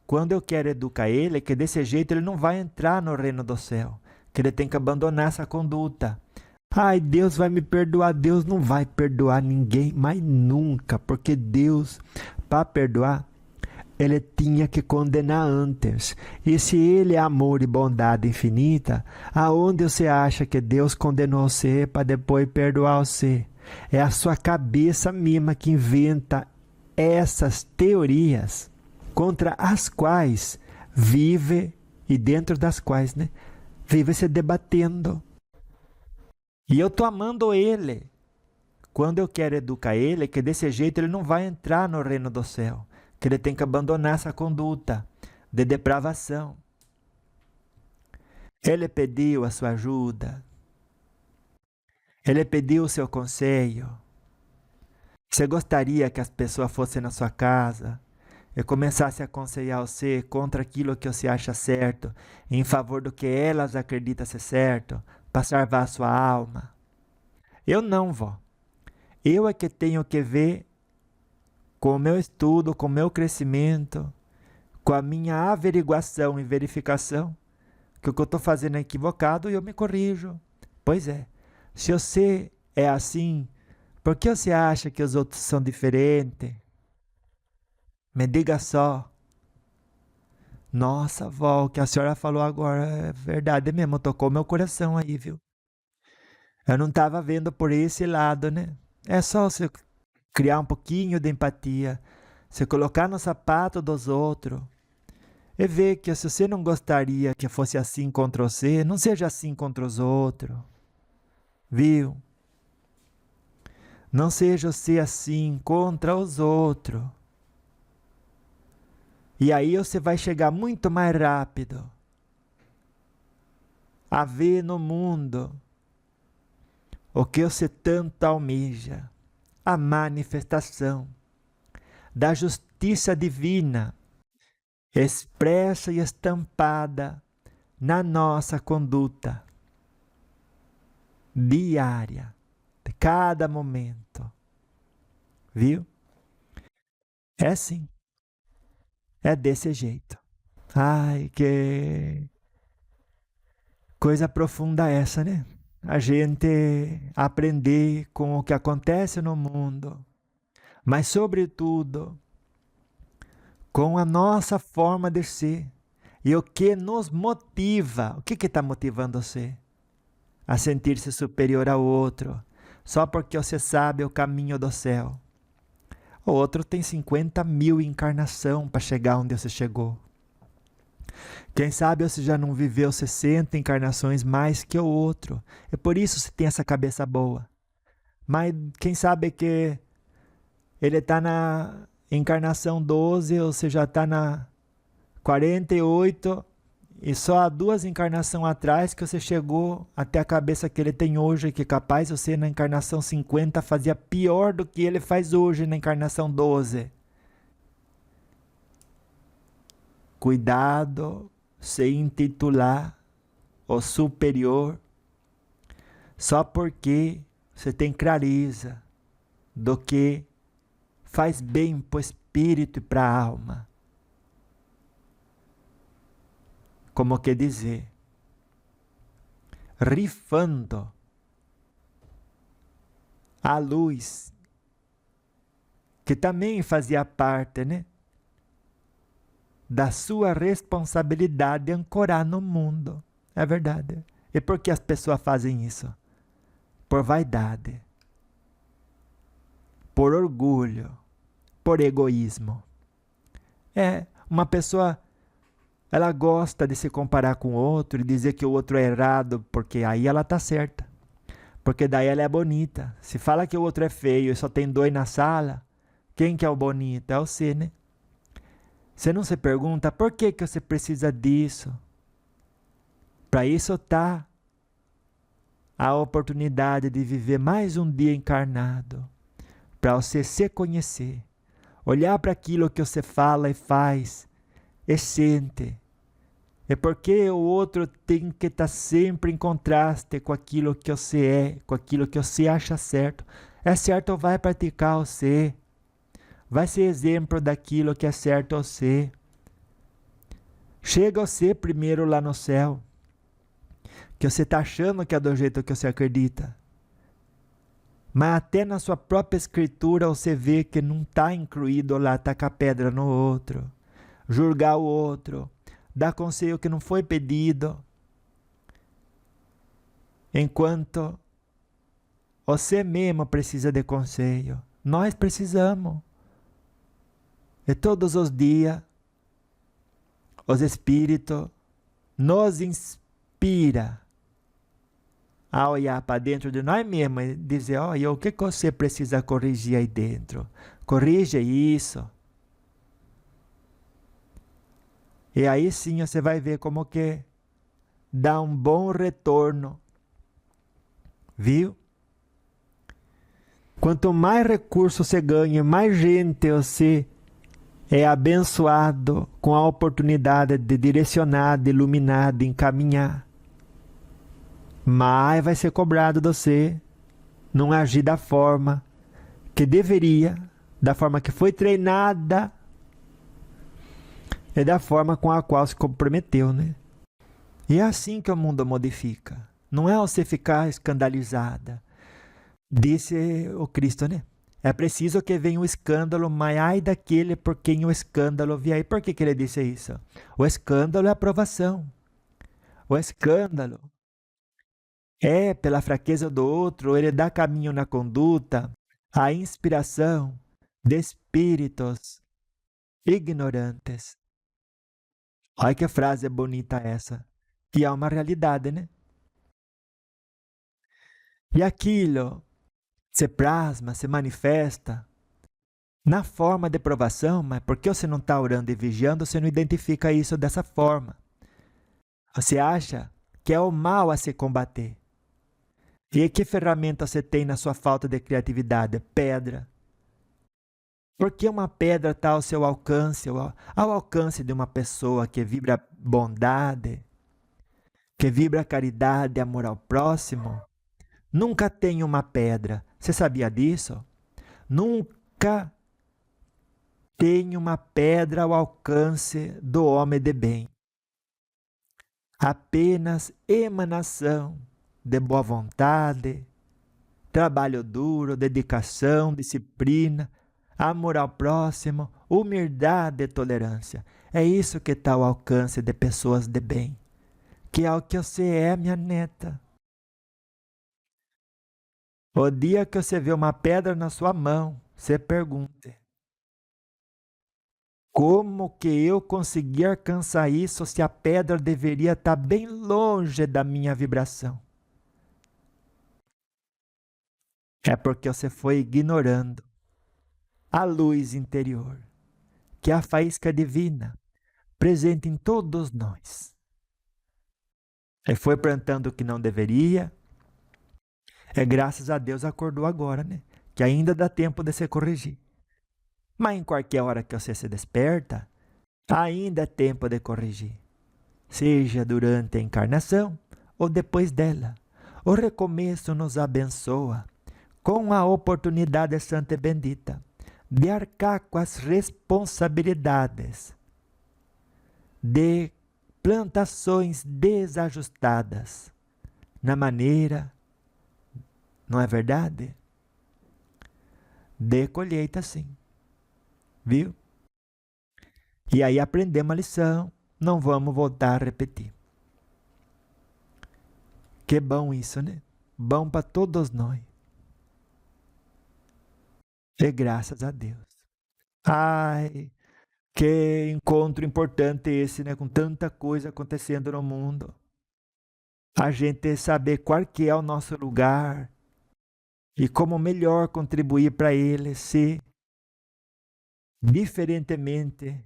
Quando eu quero educar ele, que desse jeito ele não vai entrar no reino do céu, que ele tem que abandonar essa conduta. Ai, Deus vai me perdoar. Deus não vai perdoar ninguém, mas nunca, porque Deus, para perdoar, ele tinha que condenar antes. E se ele é amor e bondade infinita, aonde você acha que Deus condenou você para depois perdoar você? É a sua cabeça mesma que inventa essas teorias contra as quais vive, e dentro das quais, né, vive se debatendo. E eu estou amando ele. Quando eu quero educar ele, que desse jeito ele não vai entrar no reino do céu, que ele tem que abandonar essa conduta de depravação. Ele pediu a sua ajuda. Ele pediu o seu conselho. Você gostaria que as pessoas fossem na sua casa e começassem a aconselhar você contra aquilo que você acha certo, em favor do que elas acreditam ser certo, para salvar a sua alma? Eu não, vó. Eu é que tenho que ver com o meu estudo, com o meu crescimento, com a minha averiguação e verificação, que o que eu estou fazendo é equivocado e eu me corrijo. Pois é, se você é assim, por que você acha que os outros são diferentes? Me diga só. Nossa, vó, o que a senhora falou agora é verdade mesmo, tocou meu coração aí, viu? Eu não estava vendo por esse lado, né? É só você criar um pouquinho de empatia, você colocar no sapato dos outros e ver que se você não gostaria que fosse assim contra você, não seja assim contra os outros, viu? Não seja você assim contra os outros. E aí você vai chegar muito mais rápido a ver no mundo o que você tanto almeja, a manifestação da justiça divina expressa e estampada na nossa conduta diária, de cada momento. Viu? É assim. É desse jeito. Ai, que coisa profunda essa, né? A gente aprender com o que acontece no mundo, mas sobretudo com a nossa forma de ser e o que nos motiva. O que está motivando você a sentir-se superior ao outro só porque você sabe o caminho do céu? O outro tem 50.000 encarnações para chegar onde você chegou. Quem sabe você já não viveu 60 encarnações mais que o outro. É por isso você tem essa cabeça boa. Mas quem sabe que ele está na encarnação 12, ou você já está na 48, e só há 2 encarnações atrás que você chegou até a cabeça que ele tem hoje, que capaz você na encarnação 50 fazia pior do que ele faz hoje na encarnação 12. Cuidado se intitular o superior só porque você tem clareza do que faz bem para o espírito e para a alma. Como que dizer? Rifando a luz, que também fazia parte, né, da sua responsabilidade de ancorar no mundo. É verdade. E por que as pessoas fazem isso? Por vaidade, por orgulho, por egoísmo. Uma pessoa, ela gosta de se comparar com o outro e dizer que o outro é errado, porque aí ela está certa. Porque daí ela é bonita. Se fala que o outro é feio e só tem 2 na sala, quem que é o bonito? É você, né? Você não se pergunta por que você precisa disso? Para isso tá a oportunidade de viver mais um dia encarnado. Para você se conhecer. Olhar para aquilo que você fala e faz e sente. É porque o outro tem que estar sempre em contraste com aquilo que você é, com aquilo que você acha certo. É certo, vai praticar você. Vai ser exemplo daquilo que é certo a você. Chega você primeiro lá no céu, que você está achando que é do jeito que você acredita. Mas até na sua própria escritura você vê que não está incluído lá tacar pedra no outro, julgar o outro, dar conselho que não foi pedido. Enquanto você mesmo precisa de conselho. Nós precisamos. E todos os dias, os Espíritos nos inspira a olhar para dentro de nós mesmos e dizer, olha, o que você precisa corrigir aí dentro? Corrige isso. E aí sim você vai ver como que dá um bom retorno. Viu? Quanto mais recursos você ganha, mais gente você é abençoado com a oportunidade de direcionar, de iluminar, de encaminhar. Mas vai ser cobrado de você. não agir da forma que deveria, da forma que foi treinada e da forma com a qual se comprometeu, né? E é assim que o mundo modifica. Não é você ficar escandalizada. Disse o Cristo, né? É preciso que venha o escândalo, mas ai daquele por quem o escândalo vier. Por que ele disse isso? O escândalo é a aprovação. O escândalo é pela fraqueza do outro, ele dá caminho na conduta, a inspiração de espíritos ignorantes. Olha que frase bonita essa. E é uma realidade, né? E aquilo se plasma, se manifesta na forma de provação, mas porque você não está orando e vigiando, você não identifica isso dessa forma. Você acha que é o mal a se combater. E que ferramenta você tem na sua falta de criatividade? Pedra. Porque uma pedra está ao seu alcance, ao alcance de uma pessoa que vibra bondade, que vibra caridade, amor ao próximo. Nunca tem uma pedra. Você sabia disso? Nunca tem uma pedra ao alcance do homem de bem. Apenas emanação de boa vontade, trabalho duro, dedicação, disciplina, amor ao próximo, humildade e tolerância. É isso que está ao alcance de pessoas de bem. Que é o que você é, minha neta. O dia que você vê uma pedra na sua mão, você pergunte: como que eu consegui alcançar isso se a pedra deveria estar bem longe da minha vibração? É porque você foi ignorando a luz interior, que é a faísca divina, presente em todos nós. E foi plantando o que não deveria. Graças a Deus acordou agora, né? Que ainda dá tempo de se corrigir. Mas em qualquer hora que você se desperta, ainda é tempo de corrigir. Seja durante a encarnação ou depois dela. O recomeço nos abençoa com a oportunidade santa e bendita de arcar com as responsabilidades de plantações desajustadas na maneira, não é verdade? De colheita, sim. Viu? E aí aprendemos a lição, não vamos voltar a repetir. Que bom isso, né? Bom para todos nós. E graças a Deus. Ai, que encontro importante esse, né? Com tanta coisa acontecendo no mundo. A gente saber qual que é o nosso lugar e como melhor contribuir para ele, se diferentemente,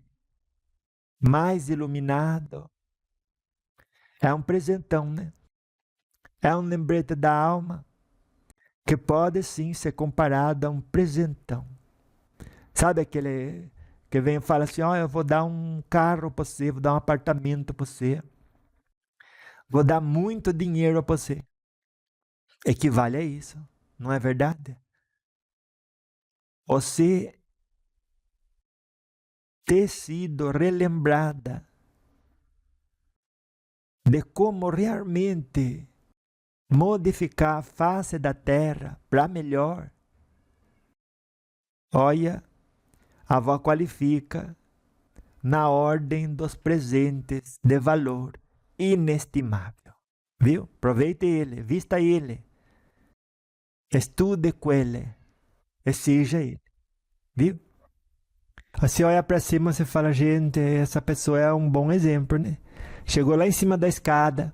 mais iluminado. É um presentão, né? É um lembrete da alma que pode sim ser comparado a um presentão. Sabe aquele que vem e fala assim: ó, eu vou dar um carro para você, vou dar um apartamento para você, vou dar muito dinheiro para você. Equivale a isso, não é verdade? Você ter sido relembrada de como realmente modificar a face da terra para melhor. Olha, a avó qualifica na ordem dos presentes de valor inestimável. Viu? Aproveite ele, vista ele, estude com ele, exija ele. Viu? Você olha para cima e fala: gente, essa pessoa é um bom exemplo, né? Chegou lá em cima da escada.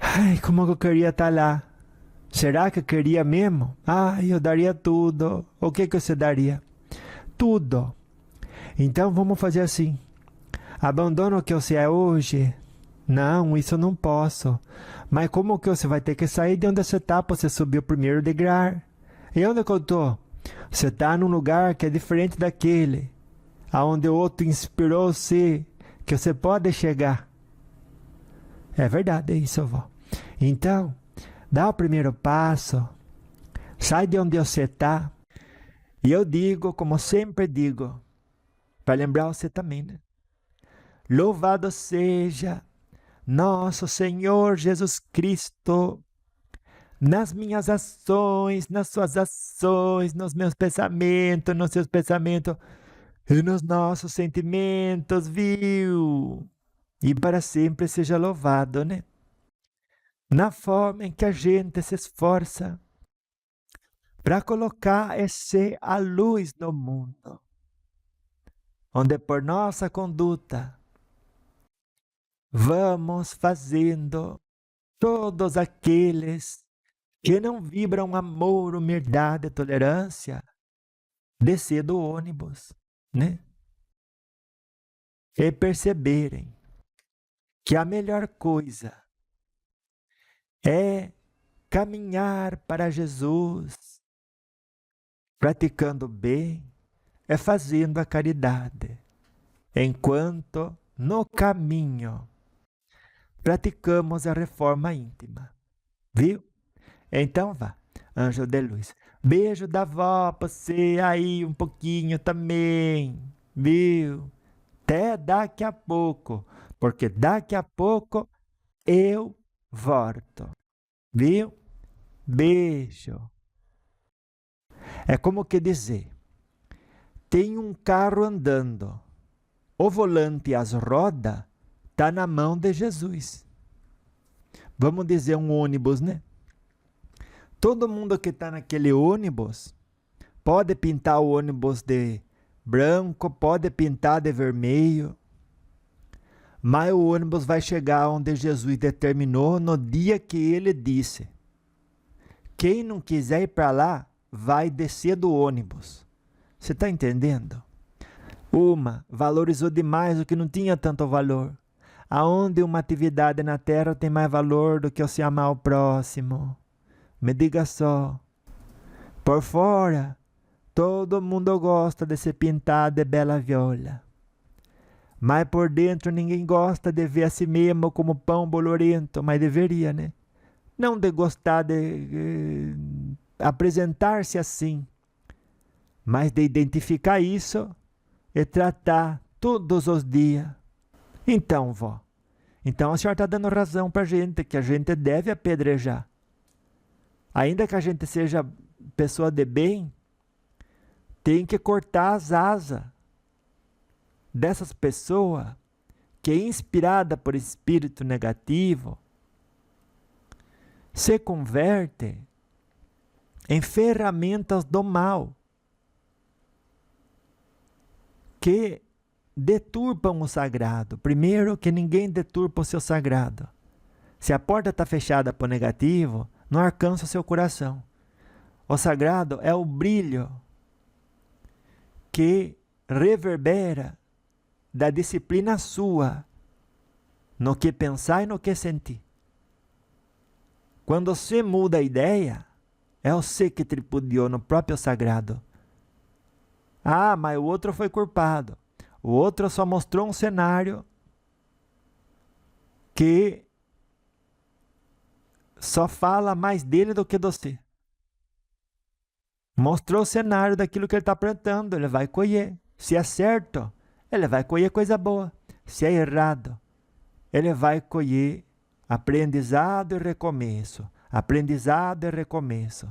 Ai, como eu queria estar lá. Será que eu queria mesmo? Ai, eu daria tudo. O que você daria? Tudo. Então vamos fazer assim. Abandona o que você é hoje? Não, isso eu não posso. Mas como que você vai ter que sair de onde você está para você subir o primeiro degrau? E onde que eu estou? Você está num lugar que é diferente daquele, aonde o outro inspirou você, que você pode chegar. É verdade, é isso, avó. Então, dá o primeiro passo Sai de onde você está. E eu digo, como sempre digo, para lembrar você também, né? Louvado seja nosso Senhor Jesus Cristo, nas minhas ações, nas suas ações, nos meus pensamentos, nos seus pensamentos e nos nossos sentimentos, viu? E para sempre seja louvado, né? Na forma em que a gente se esforça para colocar a luz no mundo, onde por nossa conduta vamos fazendo todos aqueles que não vibram amor, humildade, tolerância, descer do ônibus, né? E perceberem que a melhor coisa é caminhar para Jesus, praticando o bem, é fazendo a caridade, enquanto no caminho praticamos a reforma íntima, viu? Então vá, anjo de luz. Beijo da vó pra você aí um pouquinho também, viu? Até daqui a pouco, porque daqui a pouco eu volto, viu? Beijo. É como que dizer, tem um carro andando, o volante e as rodas tá na mão de Jesus. Vamos dizer um ônibus, né? Todo mundo que está naquele ônibus pode pintar o ônibus de branco, pode pintar de vermelho, mas o ônibus vai chegar onde Jesus determinou no dia que ele disse. Quem não quiser ir para lá, vai descer do ônibus. Você está entendendo? Uma valorizou demais o que não tinha tanto valor. Aonde uma atividade na terra tem mais valor do que o se amar ao próximo? Me diga só. Por fora, todo mundo gosta de ser pintado de bela viola. Mas por dentro ninguém gosta de ver a si mesmo como pão bolorento, mas deveria, né? Não de gostar de apresentar-se assim, mas de identificar isso e tratar todos os dias. Então, vó, então a senhora está dando razão para a gente, que a gente deve apedrejar. Ainda que a gente seja pessoa de bem, tem que cortar as asas dessas pessoas que, inspirada por espírito negativo, se converte em ferramentas do mal, que deturpam o sagrado. Primeiro, que ninguém deturpa o seu sagrado. Se a porta está fechada para o negativo, não alcança o seu coração. O sagrado é o brilho que reverbera da disciplina sua no que pensar e no que sentir. Quando você muda a ideia, é você que tripudiou no próprio sagrado. Ah, mas o outro foi culpado. O outro só mostrou um cenário que só fala mais dele do que de você. Mostrou o cenário daquilo que ele está plantando, ele vai colher. Se é certo, ele vai colher coisa boa. Se é errado, ele vai colher aprendizado e recomeço. Aprendizado e recomeço.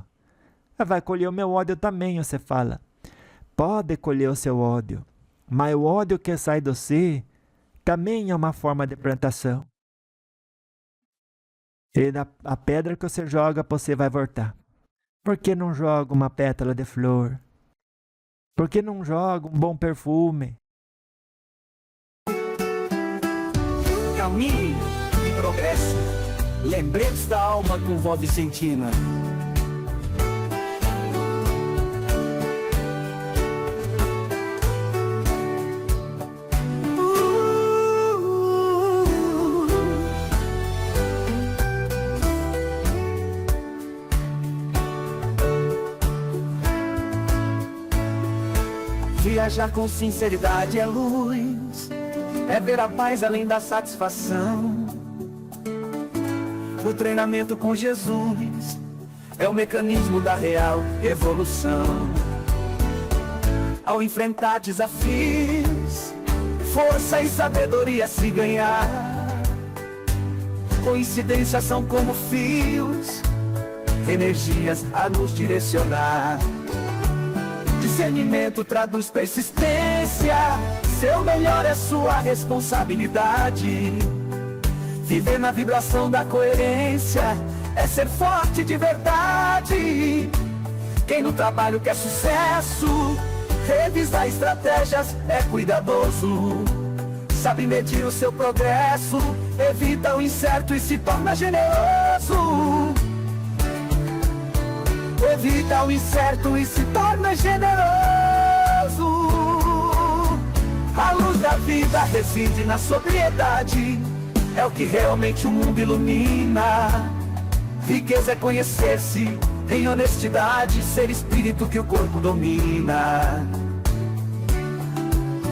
Ele vai colher o meu ódio também, você fala. Pode colher o seu ódio, mas o ódio que sai de você também é uma forma de plantação. E a pedra que você joga, você vai voltar. Por que não joga uma pétala de flor? Por que não joga um bom perfume? Caminho e progresso. Lembretes da alma com vó Vicentina. Viajar com sinceridade é luz, é ver a paz além da satisfação. O treinamento com Jesus é o mecanismo da real evolução. Ao enfrentar desafios, força e sabedoria se ganhar. Coincidências são como fios, energias a nos direcionar. Discernimento traduz persistência, seu melhor é sua responsabilidade. Viver na vibração da coerência é ser forte de verdade. Quem no trabalho quer sucesso, revisar estratégias é cuidadoso. Sabe medir o seu progresso, evita o incerto e se torna generoso. Evita o incerto e se torna generoso. A luz da vida reside na sobriedade, é o que realmente o mundo ilumina. Riqueza é conhecer-se em honestidade, ser espírito que o corpo domina.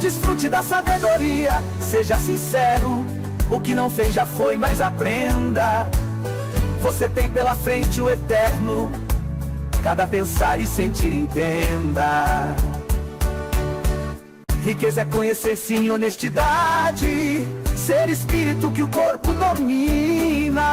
Desfrute da sabedoria, seja sincero, o que não fez já foi, mas aprenda. Você tem pela frente o eterno, cada pensar e sentir entenda. Riqueza é conhecer-se em honestidade, ser espírito que o corpo domina.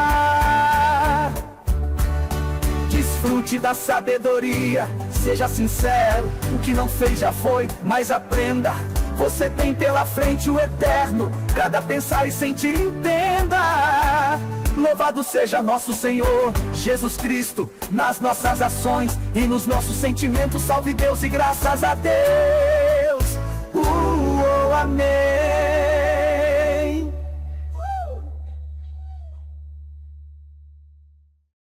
Desfrute da sabedoria, seja sincero, o que não fez já foi, mas aprenda. Você tem pela frente o eterno, cada pensar e sentir entenda. Louvado seja nosso Senhor Jesus Cristo, nas nossas ações e nos nossos sentimentos. Salve Deus e graças a Deus. Amém.